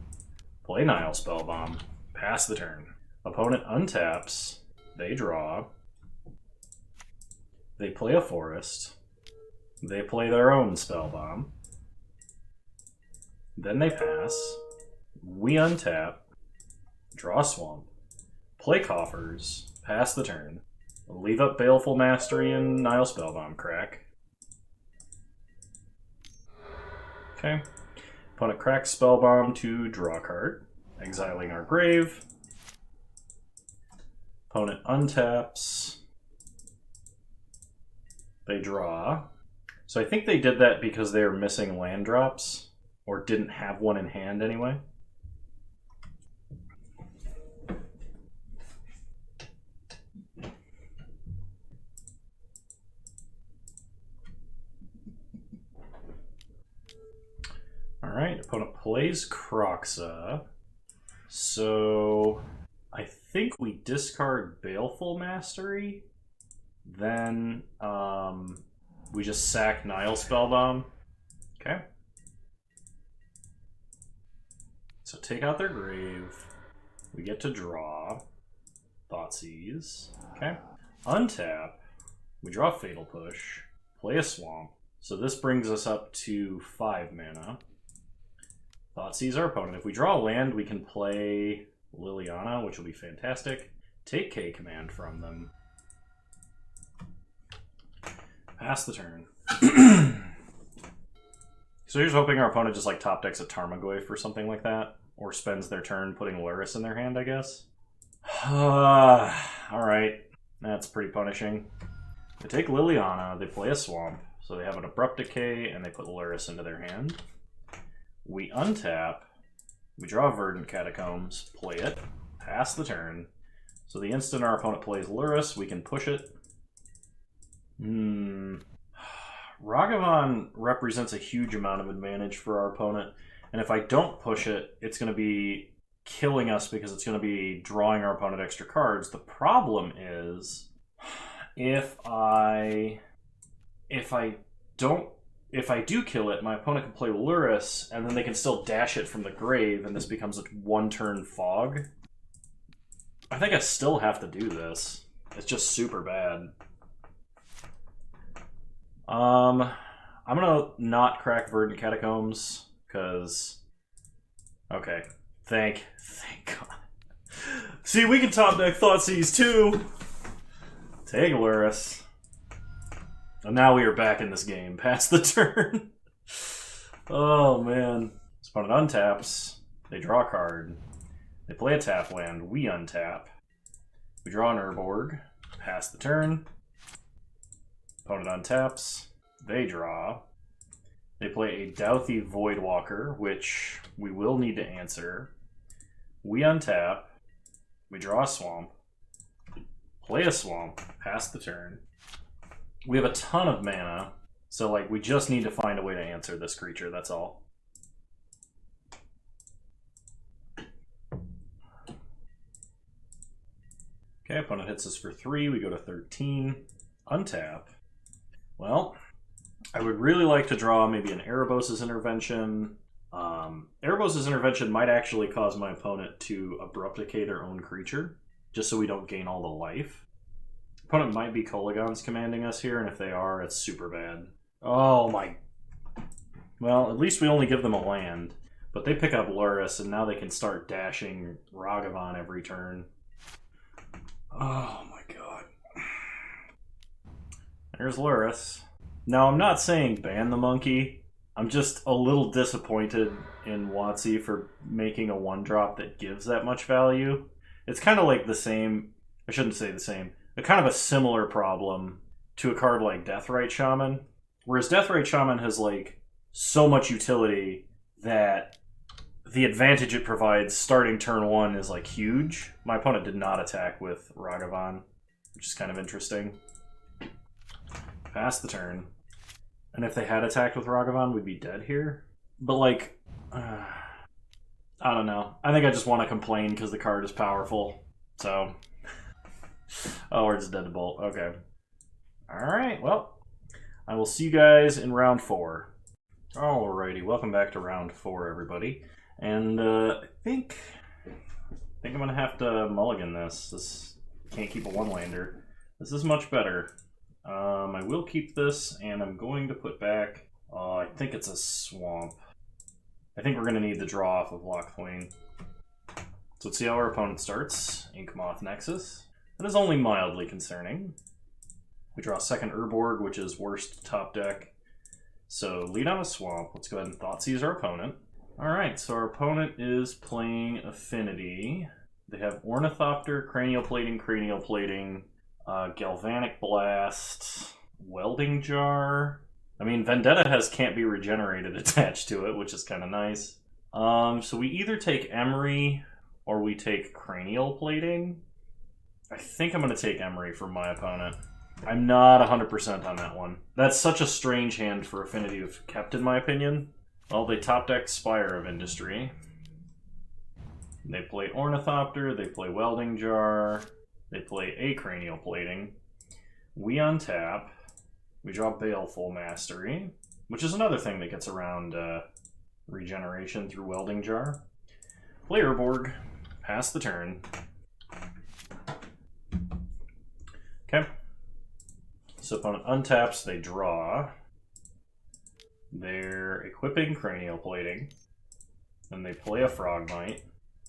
play Nile Spellbomb, pass the turn. Opponent untaps. They draw. They play a Forest. They play their own Spellbomb. Then they pass. We untap. Draw Swamp. Play Coffers. Pass the turn. Leave up Baleful Mastery and Nile Spellbomb crack. Okay. Opponent cracks Spellbomb to draw a card, exiling our grave. Opponent untaps. They draw. So I think they did that because they were missing land drops, or didn't have one in hand anyway. Alright, opponent plays Kroxa. So I think we discard Baleful Mastery. Then we just sack Nile Spellbomb. Okay. So take out their grave. We get to draw. Thoughtseize. Okay. Untap. We draw Fatal Push. Play a Swamp. So this brings us up to 5 mana. Thoughtseize our opponent. If we draw a land, we can play Liliana, which will be fantastic. Take K command from them. Pass the turn. So here's hoping our opponent just like top decks a Tarmogoyf or something like that. Or spends their turn putting Luris in their hand, I guess. Alright. That's pretty punishing. They take Liliana, they play a Swamp. So they have an Abrupt Decay, and they put Luris into their hand. We untap, we draw Verdant Catacombs, play it, pass the turn. So the instant our opponent plays Luris, we can push it. Ragavan represents a huge amount of advantage for our opponent, and if I don't push it, it's going to be killing us because it's going to be drawing our opponent extra cards. The problem is, if I do kill it, my opponent can play Luris, and then they can still dash it from the grave, and this becomes a one-turn fog. I think I still have to do this. It's just super bad. I'm gonna not crack Verdant Catacombs, because... Okay. Thank God. See, we can top deck Thoughtseize too! Take Luris. And now we are back in this game, past the turn. Oh, man. This opponent untaps. They draw a card. They play a tap land. We untap. We draw an Urborg. Pass the turn. Opponent untaps. They draw. They play a Douthie Voidwalker, which we will need to answer. We untap. We draw a swamp. Play a swamp. Pass the turn. We have a ton of mana, so like we just need to find a way to answer this creature, that's all. Okay, opponent hits us for 3, we go to 13. Untap. Well, I would really like to draw maybe an Erebos' Intervention. Erebos' Intervention might actually cause my opponent to abrupt decay their own creature, just so we don't gain all the life. Opponent might be Kolaghan's commanding us here, and if they are, it's super bad. Oh my... Well, at least we only give them a land. But they pick up Lurrus, and now they can start dashing Ragavan every turn. Oh my god. There's Lurrus. Now, I'm not saying ban the monkey. I'm just a little disappointed in WotC for making a 1-drop that gives that much value. It's kind of like the same... I shouldn't say the same. Kind of a similar problem to a card like Deathrite Shaman. Whereas Deathrite Shaman has, like, so much utility that the advantage it provides starting turn 1 is, like, huge. My opponent did not attack with Ragavan, which is kind of interesting. Pass the turn. And if they had attacked with Ragavan, we'd be dead here. But, like, I don't know. I think I just want to complain because the card is powerful. So, oh, we're just dead to bolt. Okay. Alright, well, I will see you guys in round 4. Alrighty, welcome back to round 4, everybody. And I think I'm going to have to mulligan this. Can't keep a 1-lander. This is much better. I will keep this, and I'm going to put back, I think it's a swamp. I think we're going to need the draw off of Locthwain. So let's see how our opponent starts. Inkmoth Nexus. That is only mildly concerning. We draw a second Urborg, which is worst top deck. So lead on a swamp. Let's go ahead and Thoughtseize our opponent. Alright, so our opponent is playing Affinity. They have Ornithopter, Cranial Plating, Galvanic Blast, Welding Jar. I mean, Vendetta has Can't Be Regenerated attached to it, which is kind of nice. So we either take Emery or we take Cranial Plating. I think I'm going to take Emery for my opponent. I'm not 100% on that one. That's such a strange hand for Affinity to have kept, in my opinion. Well, they top deck Spire of Industry. They play Ornithopter, they play Welding Jar, they play a Cranial Plating. We untap. We draw Baleful Mastery, which is another thing that gets around regeneration through Welding Jar. Play Urborg. Pass the turn. Okay. So opponent untaps, they draw. They're equipping Cranial Plating. Then they play a Frogmite.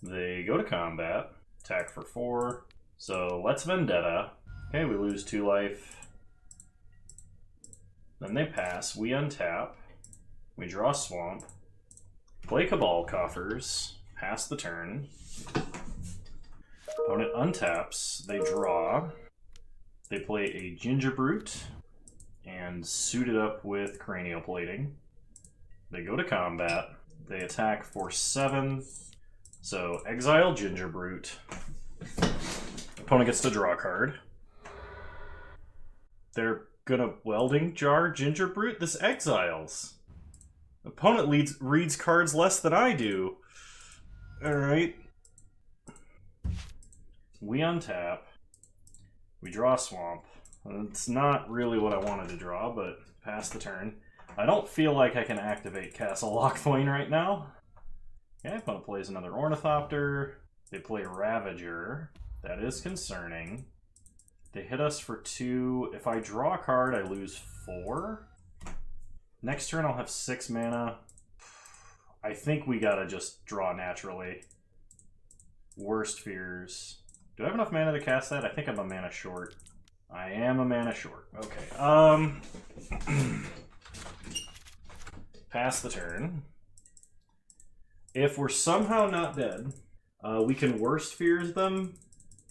They go to combat. Attack for 4. So let's Vendetta. Okay, we lose 2 life. Then they pass. We untap. We draw Swamp. Play Cabal Coffers. Pass the turn. Opponent untaps. They draw. They play a Gingerbrute and suit it up with Cranial Plating. They go to combat. They attack for 7. So exile Gingerbrute. Opponent gets to draw a card. They're gonna Welding Jar Gingerbrute? This exiles. Opponent reads cards less than I do. Alright. We untap. We draw Swamp. It's not really what I wanted to draw, but pass the turn. I don't feel like I can activate Castle Locthwain right now. Okay, opponent plays another Ornithopter. They play Ravager. That is concerning. They hit us for 2. If I draw a card, I lose 4. Next turn, I'll have 6 mana. I think we gotta just draw naturally. Worst Fears. Do I have enough mana to cast that? I think I'm a mana short. I am a mana short. Okay. Pass the turn. If we're somehow not dead, we can Worst Fears them,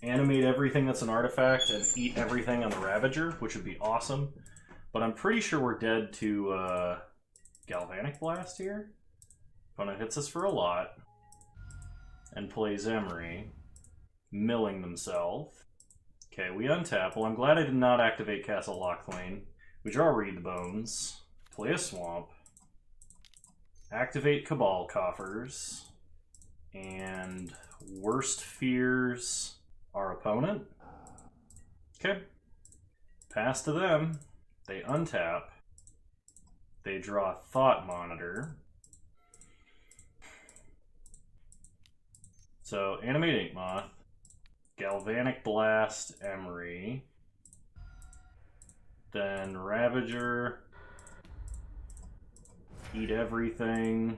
animate everything that's an artifact, and eat everything on the Ravager, which would be awesome. But I'm pretty sure we're dead to Galvanic Blast here. Opponent hits us for a lot. And plays Emery, milling themselves. Okay, we untap. Well, I'm glad I did not activate Castle Locklane. We draw Read the Bones, play a Swamp, activate Cabal Coffers, and Worst Fears our opponent. Okay. Pass to them. They untap. They draw Thought Monitor. So, Animate Inkmoth, Galvanic Blast Emery, then Ravager, Eat Everything,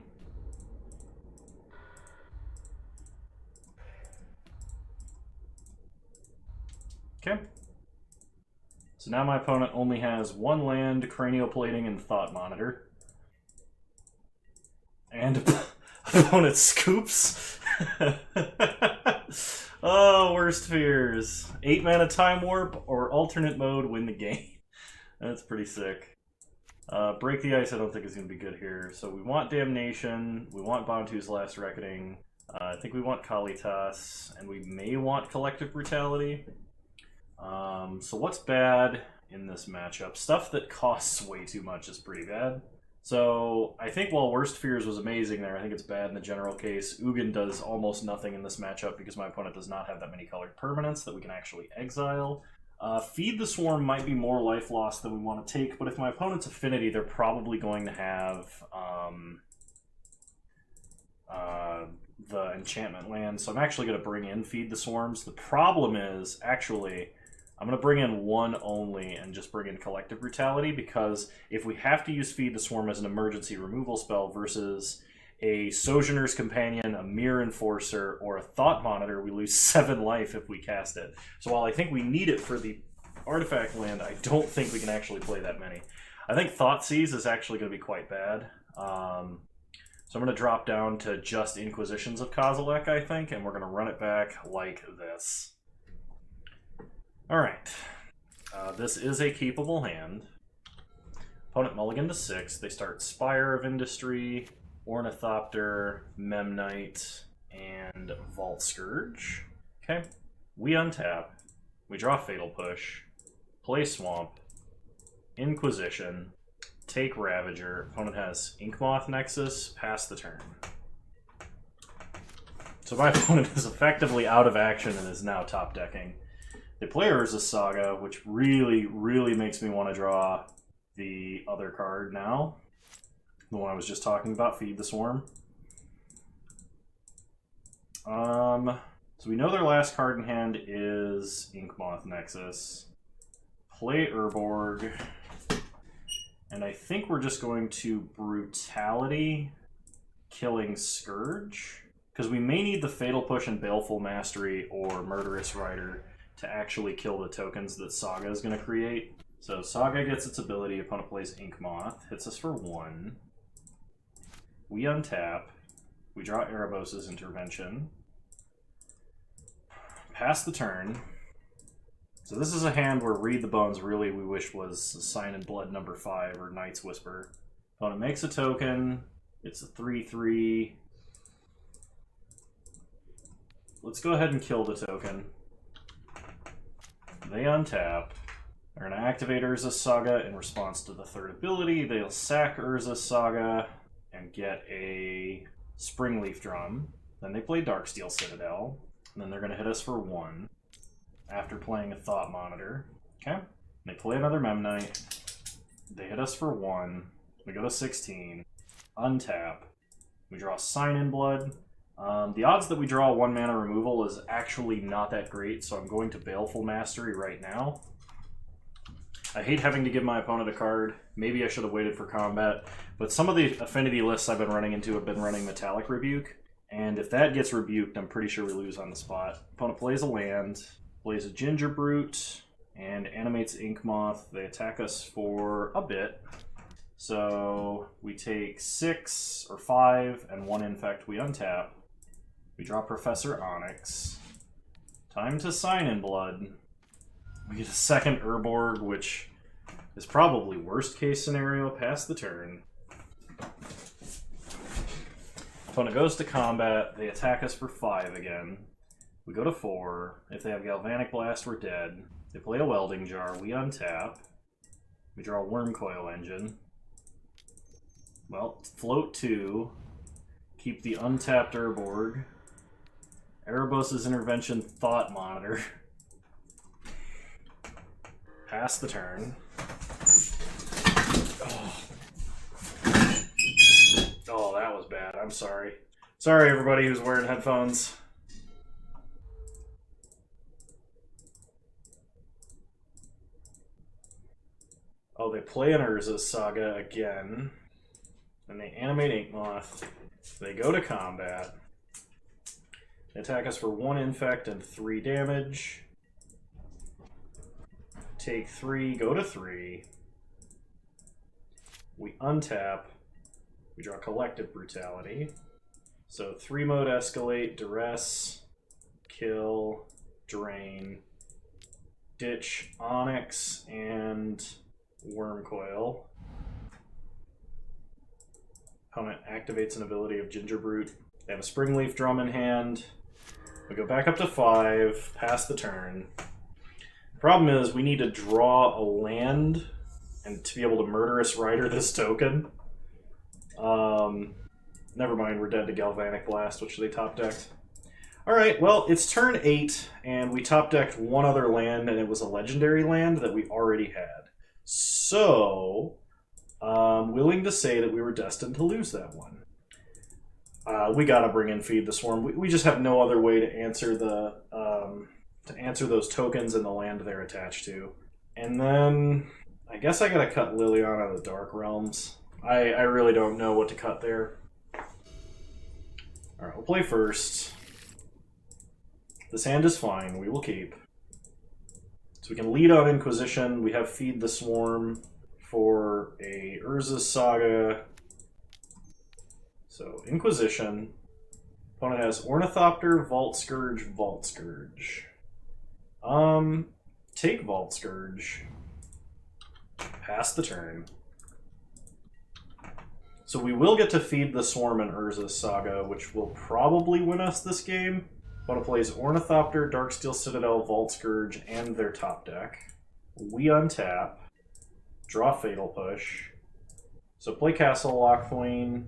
okay. So now my opponent only has 1 land, Cranial Plating, and Thought Monitor. And opponent scoops. Oh, Worst Fears. 8 mana Time Warp or alternate mode, win the game. That's pretty sick. Break the Ice I don't think is going to be good here. So we want Damnation, we want Bantu's Last Reckoning, I think we want Kalitas, and we may want Collective Brutality. So what's bad in this matchup? Stuff that costs way too much is pretty bad. So I think while Worst Fears was amazing there, I think it's bad in the general case. Ugin does almost nothing in this matchup because my opponent does not have that many colored permanents that we can actually exile. Feed the Swarm might be more life loss than we want to take, but if my opponent's Affinity, they're probably going to have the enchantment land. So I'm actually going to bring in Feed the Swarms. The problem is, actually, I'm going to bring in 1 only and just bring in Collective Brutality, because if we have to use Feed the Swarm as an emergency removal spell versus a Sojourner's Companion, a Mirror Enforcer, or a Thought Monitor, we lose 7 life if we cast it. So while I think we need it for the artifact land, I don't think we can actually play that many. I think Thoughtseize is actually going to be quite bad. So I'm going to drop down to just Inquisitions of Kozilek, I think, and we're going to run it back like this. Alright, this is a keepable hand. Opponent mulligan to 6. They start Spire of Industry, Ornithopter, Memnite, and Vault Scourge. Okay, we untap. We draw Fatal Push, play Swamp, Inquisition, take Ravager. Opponent has Inkmoth Nexus, pass the turn. So my opponent is effectively out of action and is now top decking. They play Urza's Saga, which really, really makes me want to draw the other card now. The one I was just talking about, Feed the Swarm. So we know their last card in hand is Inkmoth Nexus. Play Urborg. And I think we're just going to Brutality, killing Scourge. Because we may need the Fatal Push and Baleful Mastery or Murderous Rider to actually kill the tokens that Saga is going to create. So Saga gets its ability, opponent plays Inkmoth, hits us for 1. We untap, we draw Erebos' Intervention, pass the turn. So this is a hand where Read the Bones really we wish was Sign in Blood number 5 or Knight's Whisper. Opponent makes a token, it's a 3/3. Let's go ahead and kill the token. They untap. They're going to activate Urza's Saga in response to the 3rd ability. They'll sack Urza's Saga and get a Springleaf Drum. Then they play Darksteel Citadel. And then they're going to hit us for 1 after playing a Thought Monitor. Okay? They play another Memnite. They hit us for 1. We go to 16. Untap. We draw Sign in Blood. The odds that we draw 1 mana removal is actually not that great, so I'm going to Baleful Mastery right now. I hate having to give my opponent a card. Maybe I should have waited for combat, but some of the affinity lists I've been running into have been running Metallic Rebuke, and if that gets rebuked, I'm pretty sure we lose on the spot. Opponent plays a land, plays a Ginger Brute, and animates Inkmoth. They attack us for a bit. So we take 6 or 5 and 1 infect. We untap. We draw Professor Onyx. Time to Sign in Blood. We get a second Urborg, which is probably worst case scenario, pass the turn. Opponent goes to combat. They attack us for 5 again. We go to 4. If they have Galvanic Blast, we're dead. They play a Welding Jar. We untap. We draw a Worm Coil Engine. Well, float 2. Keep the untapped Urborg. Erebos' Intervention Thought Monitor. Pass the turn. Oh, that was bad. I'm sorry. Sorry, everybody who's wearing headphones. Oh, they play an Urza's Saga again. And they animate Inkmoth. They go to combat. They attack us for 1 infect and 3 damage. Take 3, go to 3. We untap. We draw Collective Brutality. So 3 mode escalate, duress, kill, drain, ditch, Onyx, and Worm Coil. Opponent activates an ability of Gingerbrute. They have a Springleaf Drum in hand. We go back up to 5, pass the turn. The problem is we need to draw a land and to be able to Murderous Rider this token. Never mind, we're dead to Galvanic Blast, which they top decked. Alright, well, it's turn 8, and we top decked 1 other land, and it was a legendary land that we already had. So, I'm willing to say that we were destined to lose that one. We gotta bring in Feed the Swarm. We just have no other way to answer the those tokens and the land they're attached to. And then I guess I gotta cut Liliana of the Dark Realms. I really don't know what to cut there. Alright, we'll play first. This hand is fine, we will keep. So we can lead on Inquisition. We have Feed the Swarm for a Urza's Saga. So Inquisition. Opponent has Ornithopter, Vault Scourge, Vault Scourge. Take Vault Scourge. Pass the turn. So we will get to Feed the Swarm in Urza's Saga, which will probably win us this game. Opponent plays Ornithopter, Darksteel Citadel, Vault Scourge, and their top deck. We untap. Draw Fatal Push. So play Castle Lockthwain.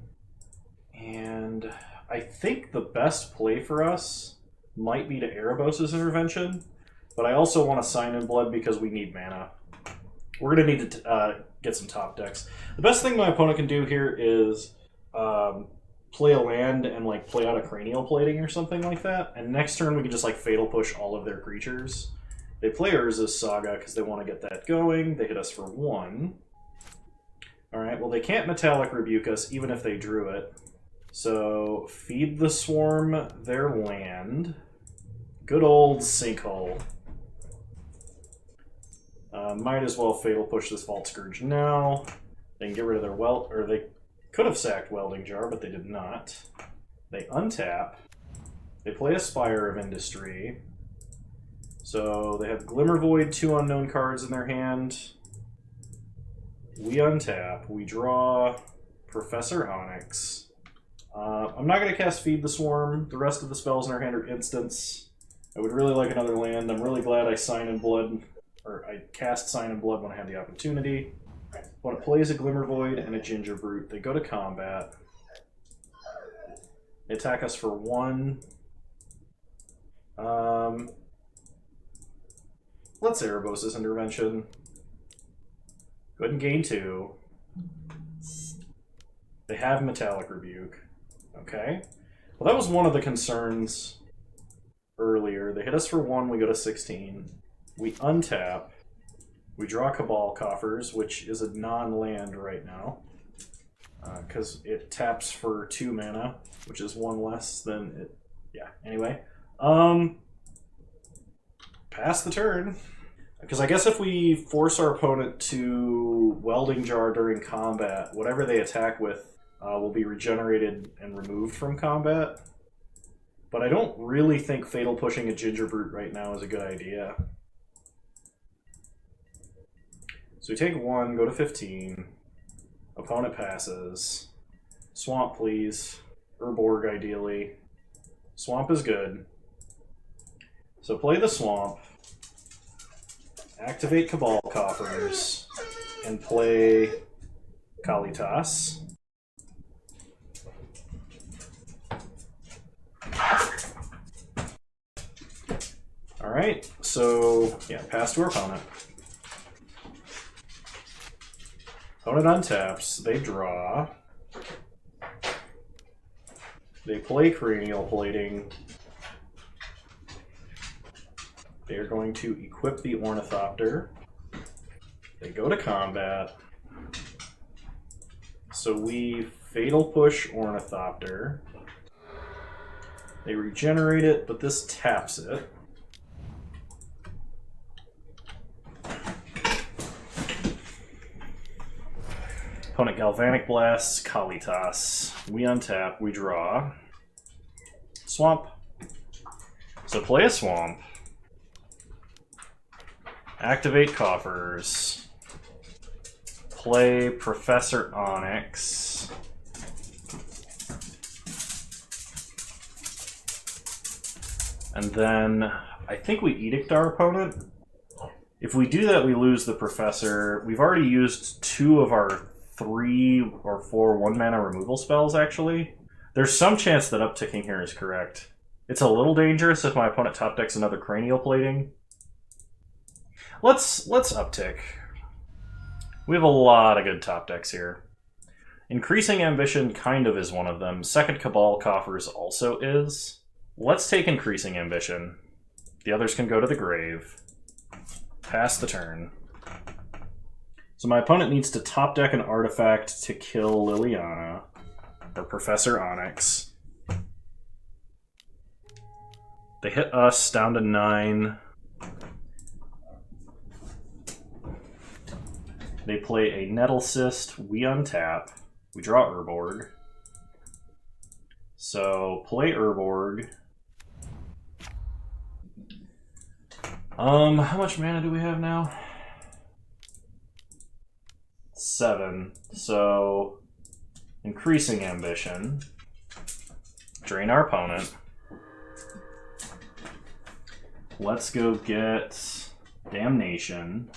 And I think the best play for us might be to Erebos' Intervention, but I also want to Sign in Blood because we need mana. We're going to need to get some top decks. The best thing my opponent can do here is play a land and like play out a Cranial Plating or something like that, and next turn we can just like Fatal Push all of their creatures. They play Urza's Saga because they want to get that going. They hit us for 1. Alright, well they can't Metallic Rebuke us even if they drew it. So, Feed the Swarm their land. Good old Sinkhole. Might as well Fatal Push this Vault Scourge now. They can get rid of their or they could have sacked Welding Jar, but they did not. They untap. They play a Spire of Industry. So they have Glimmer Void, 2 unknown cards in their hand. We untap. We draw Professor Onyx. I'm not going to cast Feed the Swarm. The rest of the spells in our hand are instants. I would really like another land. I'm really glad I cast Sign in Blood when I had the opportunity. When it plays a Glimmer Void and a Gingerbrute, they go to combat. They attack us for 1. Let's Erebos' Intervention. Go ahead and gain 2. They have Metallic Rebuke. Okay. Well, that was one of the concerns earlier. They hit us for 1, we go to 16. We untap. We draw Cabal Coffers, which is a non-land right now. Because it taps for 2 mana, which is 1 less than it. Yeah, anyway. Pass the turn. Because I guess if we force our opponent to Welding Jar during combat, whatever they attack with will be regenerated and removed from combat. But I don't really think Fatal Pushing a Gingerbrute right now is a good idea. So we take 1, go to 15. Opponent passes. Swamp, please. Urborg, ideally. Swamp is good. So play the Swamp. Activate Cabal Coffers. And play Kalitas. Alright, so yeah, pass to our opponent. Opponent untaps, they draw. They play Cranial Plating. They are going to equip the Ornithopter. They go to combat. So we Fatal Push Ornithopter. They regenerate it, but this taps it. Opponent Galvanic Blasts, Kalitas. We untap, we draw. Swamp. So play a Swamp. Activate Coffers. Play Professor Onyx. And then I think we Edict our opponent. If we do that, we lose the Professor. We've already used 2 of our 3 or 4 1-mana removal spells, actually. There's some chance that upticking here is correct. It's a little dangerous if my opponent top decks another Cranial Plating. Let's uptick. We have a lot of good top decks here. Increasing Ambition kind of is one of them. Second Cabal Coffers also is. Let's take Increasing Ambition. The others can go to the grave. Pass the turn. So my opponent needs to top deck an artifact to kill Liliana, or Professor Onyx. They hit us down to 9. They play a Nettle Cyst, we untap, we draw Urborg. So play Urborg. How much mana do we have now? 7. So Increasing Ambition. Drain our opponent. Let's go get Damnation.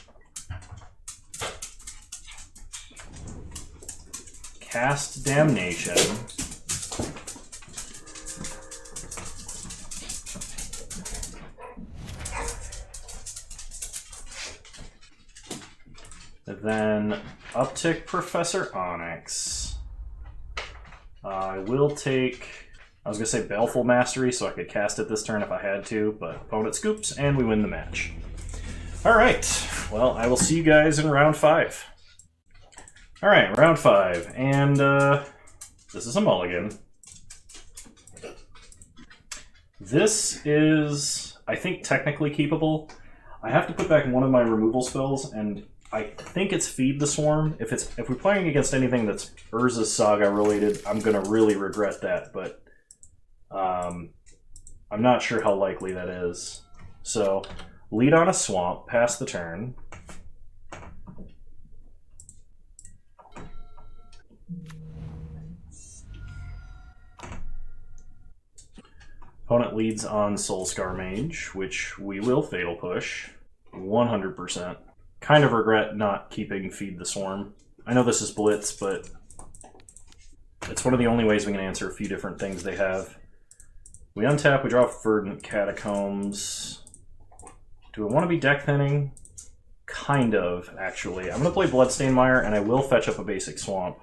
Cast Damnation. Then uptick Professor Onyx. I will take, I was going to say Baleful Mastery so I could cast it this turn if I had to, but opponent scoops and we win the match. Alright, well, I will see you guys in round 5. Alright, round 5, and this is a mulligan. This is, I think, technically keepable. I have to put back one of my removal spells, and I think it's Feed the Swarm. If we're playing against anything that's Urza's Saga related, I'm going to really regret that, but I'm not sure how likely that is. So, lead on a Swamp, pass the turn. Opponent leads on Soulscar Mage, which we will Fatal Push, 100%. Kind of regret not keeping Feed the Swarm. I know this is Blitz, but it's one of the only ways we can answer a few different things they have. We untap, we draw Verdant Catacombs. Do I want to be deck thinning? Kind of, actually. I'm going to play Bloodstained Mire, and I will fetch up a basic Swamp.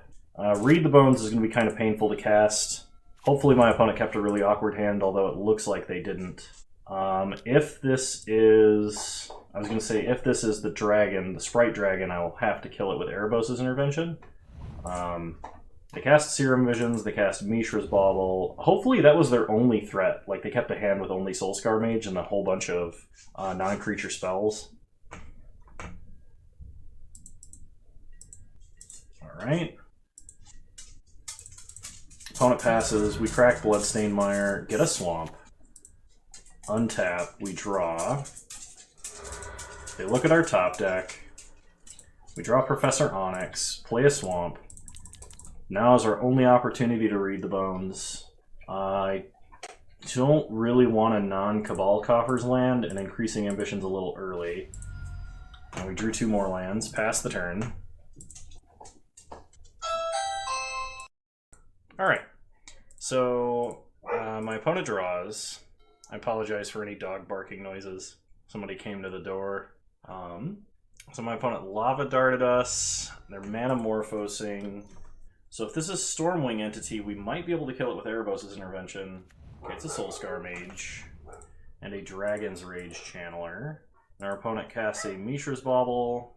Read the Bones is going to be kind of painful to cast. Hopefully my opponent kept a really awkward hand, although it looks like they didn't. If this is... I was going to say, if this is the dragon, the Sprite Dragon, I will have to kill it with Erebos' Intervention. They cast Serum Visions, they cast Mishra's Bauble. Hopefully that was their only threat. Like, they kept a hand with only Soulscar Mage and a whole bunch of non-creature spells. Alright. Opponent passes, we crack Bloodstained Mire, get a Swamp. Untap, we draw. They look at our top deck. We draw Professor Onyx, play a Swamp. Now is our only opportunity to read the bones. I don't really want a non-Cabal Coffers land, and increasing ambition's a little early. And we drew 2 more lands, pass the turn. Alright, so my opponent draws. I apologize for any dog barking noises. Somebody came to the door. So my opponent Lava Darted us. They're Manamorphosing. So if this is Stormwing Entity, we might be able to kill it with Erebos' Intervention. Okay, it's a Soulscar Mage. And a Dragon's Rage Channeler. And our opponent casts a Mishra's Bauble.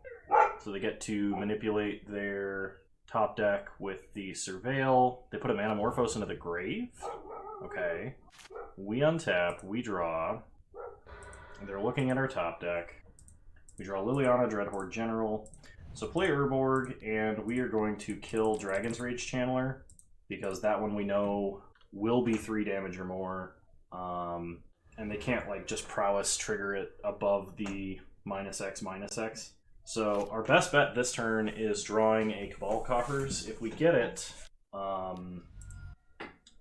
So they get to manipulate their top deck with the Surveil. They put a Manamorphose into the grave? Okay. We untap, we draw. They're looking at our top deck. We draw Liliana, Dreadhorde General. So play Urborg, and we are going to kill Dragon's Rage Channeler, because that one we know will be 3 damage or more. And they can't like just prowess trigger it above the -X/-X. So our best bet this turn is drawing a Cabal Coffers. If we get it,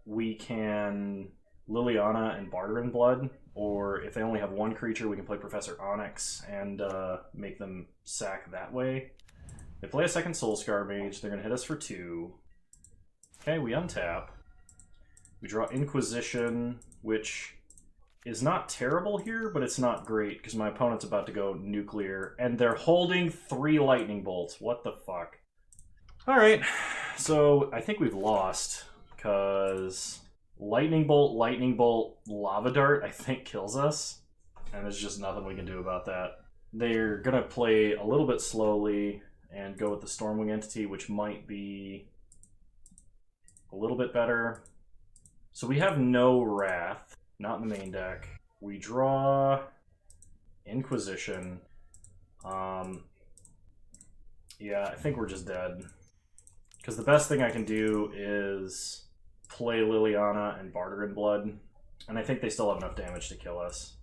we can Liliana and Barterin Blood, or if they only have 1 creature, we can play Professor Onyx and make them sack that way. They play a second Soulscar Mage, they're going to hit us for 2. Okay, we untap. We draw Inquisition, which is not terrible here, but it's not great, because my opponent's about to go nuclear, and they're holding 3 Lightning Bolts. What the fuck? Alright, so I think we've lost, because Lightning Bolt, Lava Dart, I think kills us, and there's just nothing we can do about that. They're going to play a little bit slowly and go with the Stormwing Entity, which might be a little bit better. So we have no Wrath, not in the main deck. We draw Inquisition. Yeah, I think we're just dead. Because the best thing I can do is play Liliana and Barterin Blood, and I think they still have enough damage to kill us.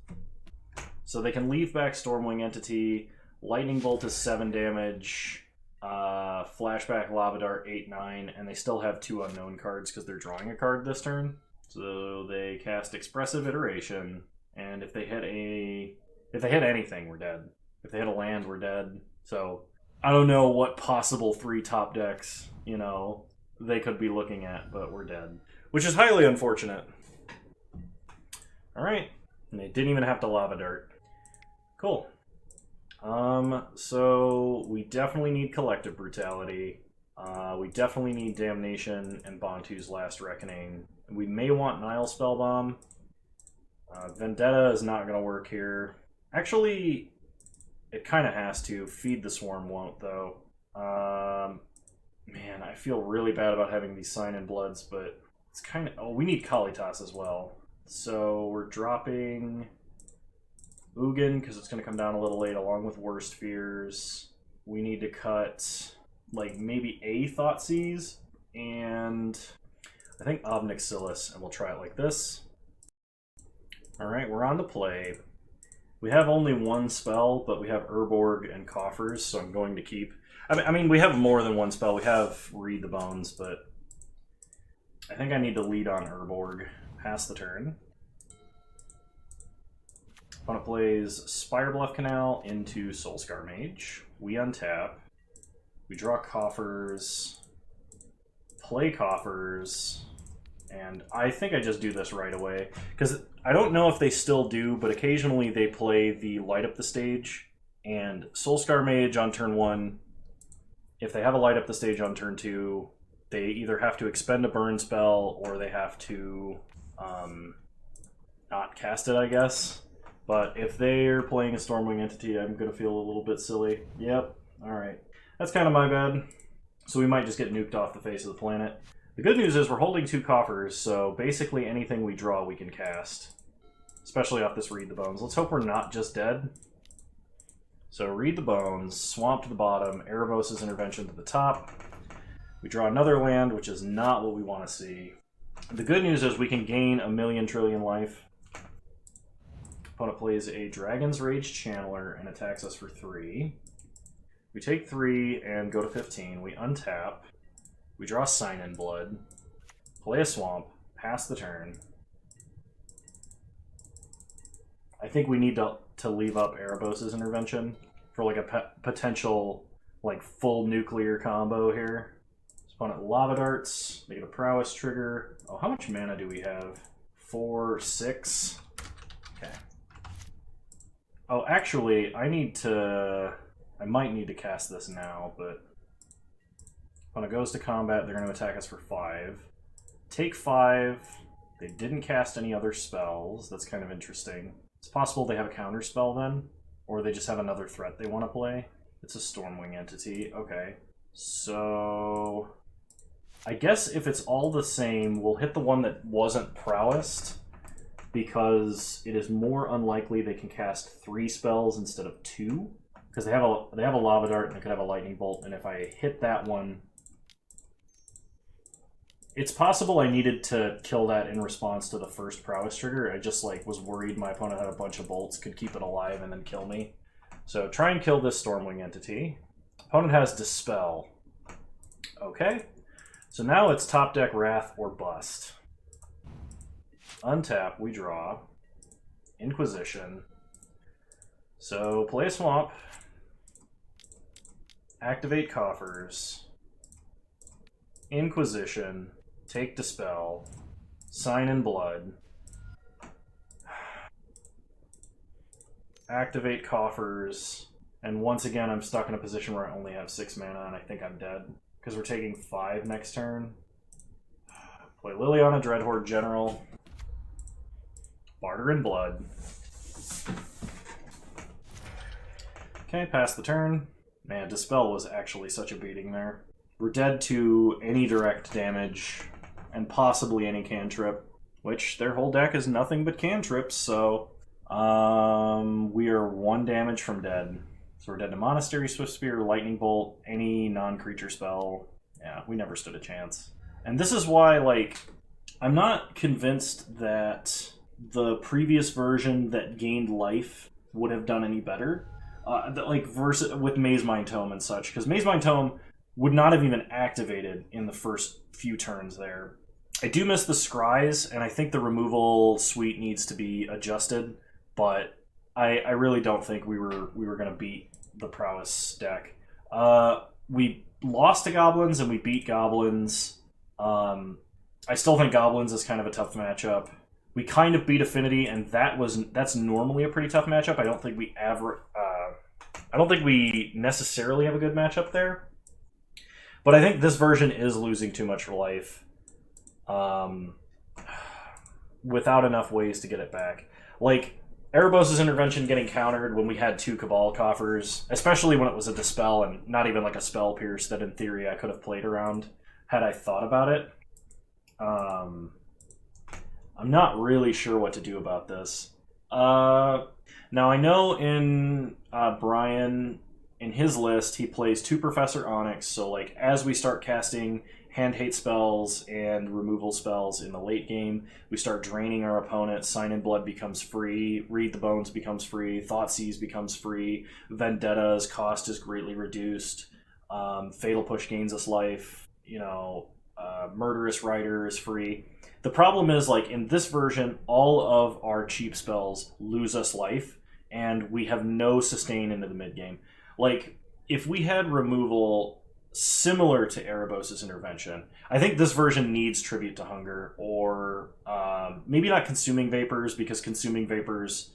So they can leave back Stormwing Entity. Lightning Bolt is 7 damage. Flashback Lava Dart 8/9, and they still have 2 unknown cards because they're drawing a card this turn. So they cast Expressive Iteration, and if they hit anything, we're dead. If they hit a land, we're dead. So I don't know what possible 3 top decks, you know, they could be looking at, but we're dead, which is highly unfortunate. All right, and they didn't even have to Lava Dart. Cool. So we definitely need Collective Brutality. We definitely need Damnation and Bantu's Last Reckoning. We may want Nile Spellbomb. Vendetta is not going to work here. Actually, it kind of has to. Feed the Swarm won't, though. Man, I feel really bad about having these Sign-in Bloods, but it's kind of... Oh, we need Kalitas as well. So we're dropping Ugin, because it's going to come down a little late, along with Worst Fears. We need to cut, like, maybe a Thoughtseize, and I think Obnixilis, and we'll try it like this. Alright, we're on the play. We have only 1 spell, but we have Urborg and Coffers, so I'm going to keep... I mean, we have more than 1 spell. We have Read the Bones, but I think I need to lead on Urborg. Pass the turn. Opponent plays Spirebluff Canal into Soulscar Mage. We untap. We draw Coffers. Play Coffers. And I think I just do this right away, because I don't know if they still do, but occasionally they play the Light Up the Stage, and Soulscar Mage on turn 1, if they have a Light Up the Stage on turn 2, they either have to expend a burn spell, or they have to not cast it, I guess. But if they're playing a Stormwing Entity, I'm going to feel a little bit silly. Yep, alright. That's kind of my bad. So we might just get nuked off the face of the planet. The good news is we're holding 2 Coffers, so basically anything we draw we can cast. Especially off this Read the Bones. Let's hope we're not just dead. So Read the Bones, Swamp to the bottom, Erebos' Intervention to the top. We draw another land, which is not what we want to see. The good news is we can gain 1,000,000,000,000,000 life. Opponent plays a Dragon's Rage Channeler and attacks us for 3. We take 3 and go to 15. We untap. We draw Sign in Blood. Play a Swamp. Pass the turn. I think we need to leave up Erebos' Intervention for like a potential like full nuclear combo here. Opponent Lava Darts. They get a Prowess trigger. Oh, how much mana do we have? 4, 6. Okay. Oh, actually, I might need to cast this now, but when it goes to combat, they're going to attack us for 5. Take 5. They didn't cast any other spells. That's kind of interesting. It's possible they have a counter spell then, or they just have another threat they want to play. It's a Stormwing entity. Okay. So I guess if it's all the same, we'll hit the one that wasn't prowessed, because it is more unlikely they can cast 3 spells instead of 2. Because they have a Lava Dart and they could have a Lightning Bolt, and if I hit that one, it's possible I needed to kill that in response to the first prowess trigger. I just like was worried my opponent had a bunch of bolts, could keep it alive and then kill me. So try and kill this Stormwing entity. Opponent has Dispel. Okay. So now it's top deck Wrath or Bust. Untap, we draw. Inquisition. So play a Swamp. Activate Coffers. Inquisition. Take Dispel. Sign in Blood. Activate Coffers. And once again, I'm stuck in a position where I only have 6 mana and I think I'm dead. Because we're taking 5 next turn. Play Liliana, Dreadhorde General. Barter in Blood. Okay, pass the turn. Man, Dispel was actually such a beating there. We're dead to any direct damage, and possibly any cantrip, which their whole deck is nothing but cantrips, so we are 1 damage from dead. So we're dead to Monastery, Swift Spear, Lightning Bolt, any non-creature spell. Yeah, we never stood a chance. And this is why, like, I'm not convinced that the previous version that gained life would have done any better. With Maze Mind Tome and such, because Maze Mind Tome would not have even activated in the first few turns there. I do miss the Scries, and I think the removal suite needs to be adjusted, but I really don't think we were going to beat the Prowess deck. We lost to Goblins, and we beat Goblins. I still think Goblins is kind of a tough matchup. We kind of beat Affinity, and that's normally a pretty tough matchup. I don't think we necessarily have a good matchup there. But I think this version is losing too much life without enough ways to get it back. Like, Erebos' Intervention getting countered when we had 2 Cabal Coffers, especially when it was a Dispel and not even like a Spell Pierce that in theory I could have played around had I thought about it. I'm not really sure what to do about this. Now I know in Brian, in his list, he plays 2 Professor Onyx, so like as we start casting hand hate spells and removal spells in the late game, we start draining our opponent. Sign in Blood becomes free, Read the Bones becomes free, Thoughtseize becomes free, Vendetta's cost is greatly reduced, Fatal Push gains us life, Murderous Rider is free. The problem is, like, in this version, all of our cheap spells lose us life, and we have no sustain into the mid-game. Like, if we had removal similar to Erebos' Intervention, I think this version needs Tribute to Hunger, or maybe not Consuming Vapors, because Consuming Vapors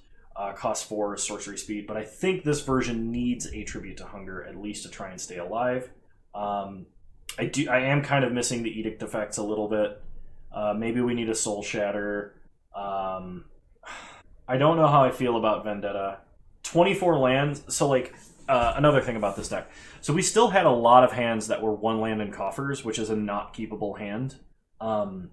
cost 4 sorcery speed, but I think this version needs a Tribute to Hunger, at least to try and stay alive. I am kind of missing the Edict effects a little bit. Maybe we need a Soul Shatter. I don't know how I feel about Vendetta. 24 lands, so like, another thing about this deck. So we still had a lot of hands that were 1 land in Coffers, which is a not keepable hand. And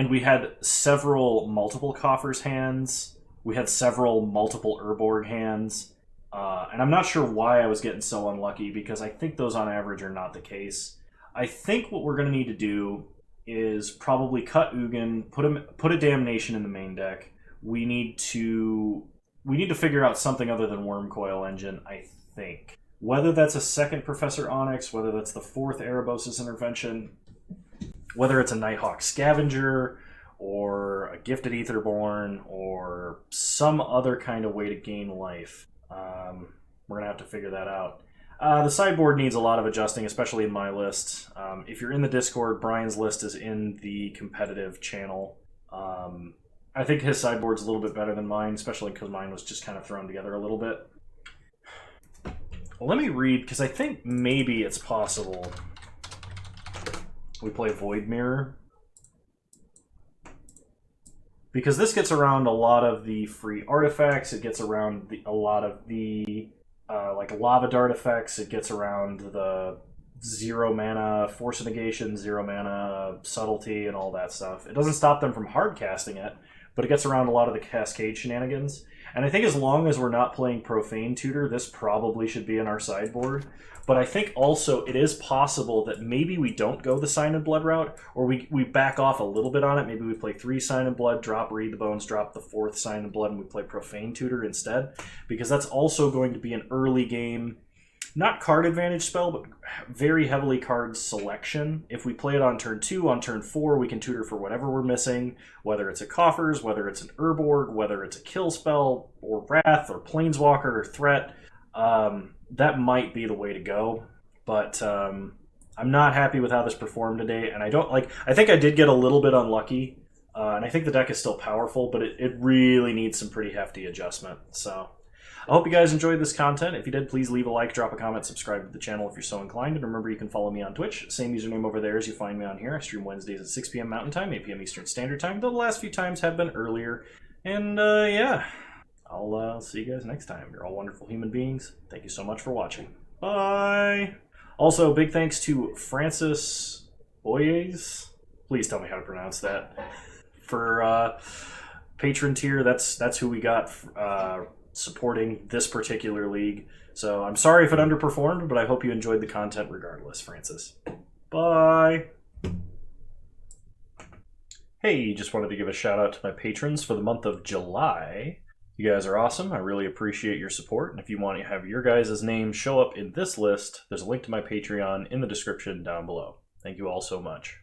we had several multiple Coffers hands. We had several multiple Urborg hands. And I'm not sure why I was getting so unlucky, because I think those on average are not the case. I think what we're going to need to do is probably cut Ugin, put a Damnation in the main deck. We need to figure out something other than Wormcoil Engine, I think. Whether that's a second Professor Onyx, whether that's the 4th Erebos' Intervention, whether it's a Nighthawk Scavenger or a Gifted Aetherborn or some other kind of way to gain life. We're going to have to figure that out. The sideboard needs a lot of adjusting, especially in my list. If you're in the Discord, Brian's list is in the competitive channel. I think his sideboard's a little bit better than mine, especially because mine was just kind of thrown together a little bit. Well, let me read, because I think maybe it's possible we play Void Mirror. Because this gets around a lot of the free artifacts, it gets around a lot of the like Lava Dart effects, it gets around the 0 mana Force of Negation, 0 mana Subtlety, and all that stuff. It doesn't stop them from hard casting it, but it gets around a lot of the Cascade shenanigans. And I think as long as we're not playing Profane Tutor, this probably should be in our sideboard. But I think also it is possible that maybe we don't go the Sign in Blood route, or we back off a little bit on it. Maybe we play 3 Sign in Blood, drop Read the Bones, drop the 4th Sign in Blood, and we play Profane Tutor instead. Because that's also going to be an early game, not card advantage spell, but very heavily card selection. If we play it on turn 2, on turn 4, we can tutor for whatever we're missing, whether it's a Coffers, whether it's an Urborg, whether it's a kill spell, or Wrath, or Planeswalker, or Threat. That might be the way to go, but I'm not happy with how this performed today, and I think I did get a little bit unlucky, and I think the deck is still powerful, but it really needs some pretty hefty adjustment. So I hope you guys enjoyed this content. If you did, please leave a like, drop a comment, subscribe to the channel if you're so inclined, and remember you can follow me on Twitch. Same username over there as you find me on here. I stream Wednesdays at 6 p.m. Mountain Time, 8 p.m. Eastern Standard Time, though the last few times have been earlier. And yeah, I'll see you guys next time. You're all wonderful human beings. Thank you so much for watching. Bye! Also, big thanks to Francis Boyes. Please tell me how to pronounce that. For patron tier, that's who we got supporting this particular league. So I'm sorry if it underperformed, but I hope you enjoyed the content regardless, Francis. Bye! Hey, just wanted to give a shout out to my patrons for the month of July. You guys are awesome. I really appreciate your support. And if you want to have your guys' names show up in this list, there's a link to my Patreon in the description down below. Thank you all so much.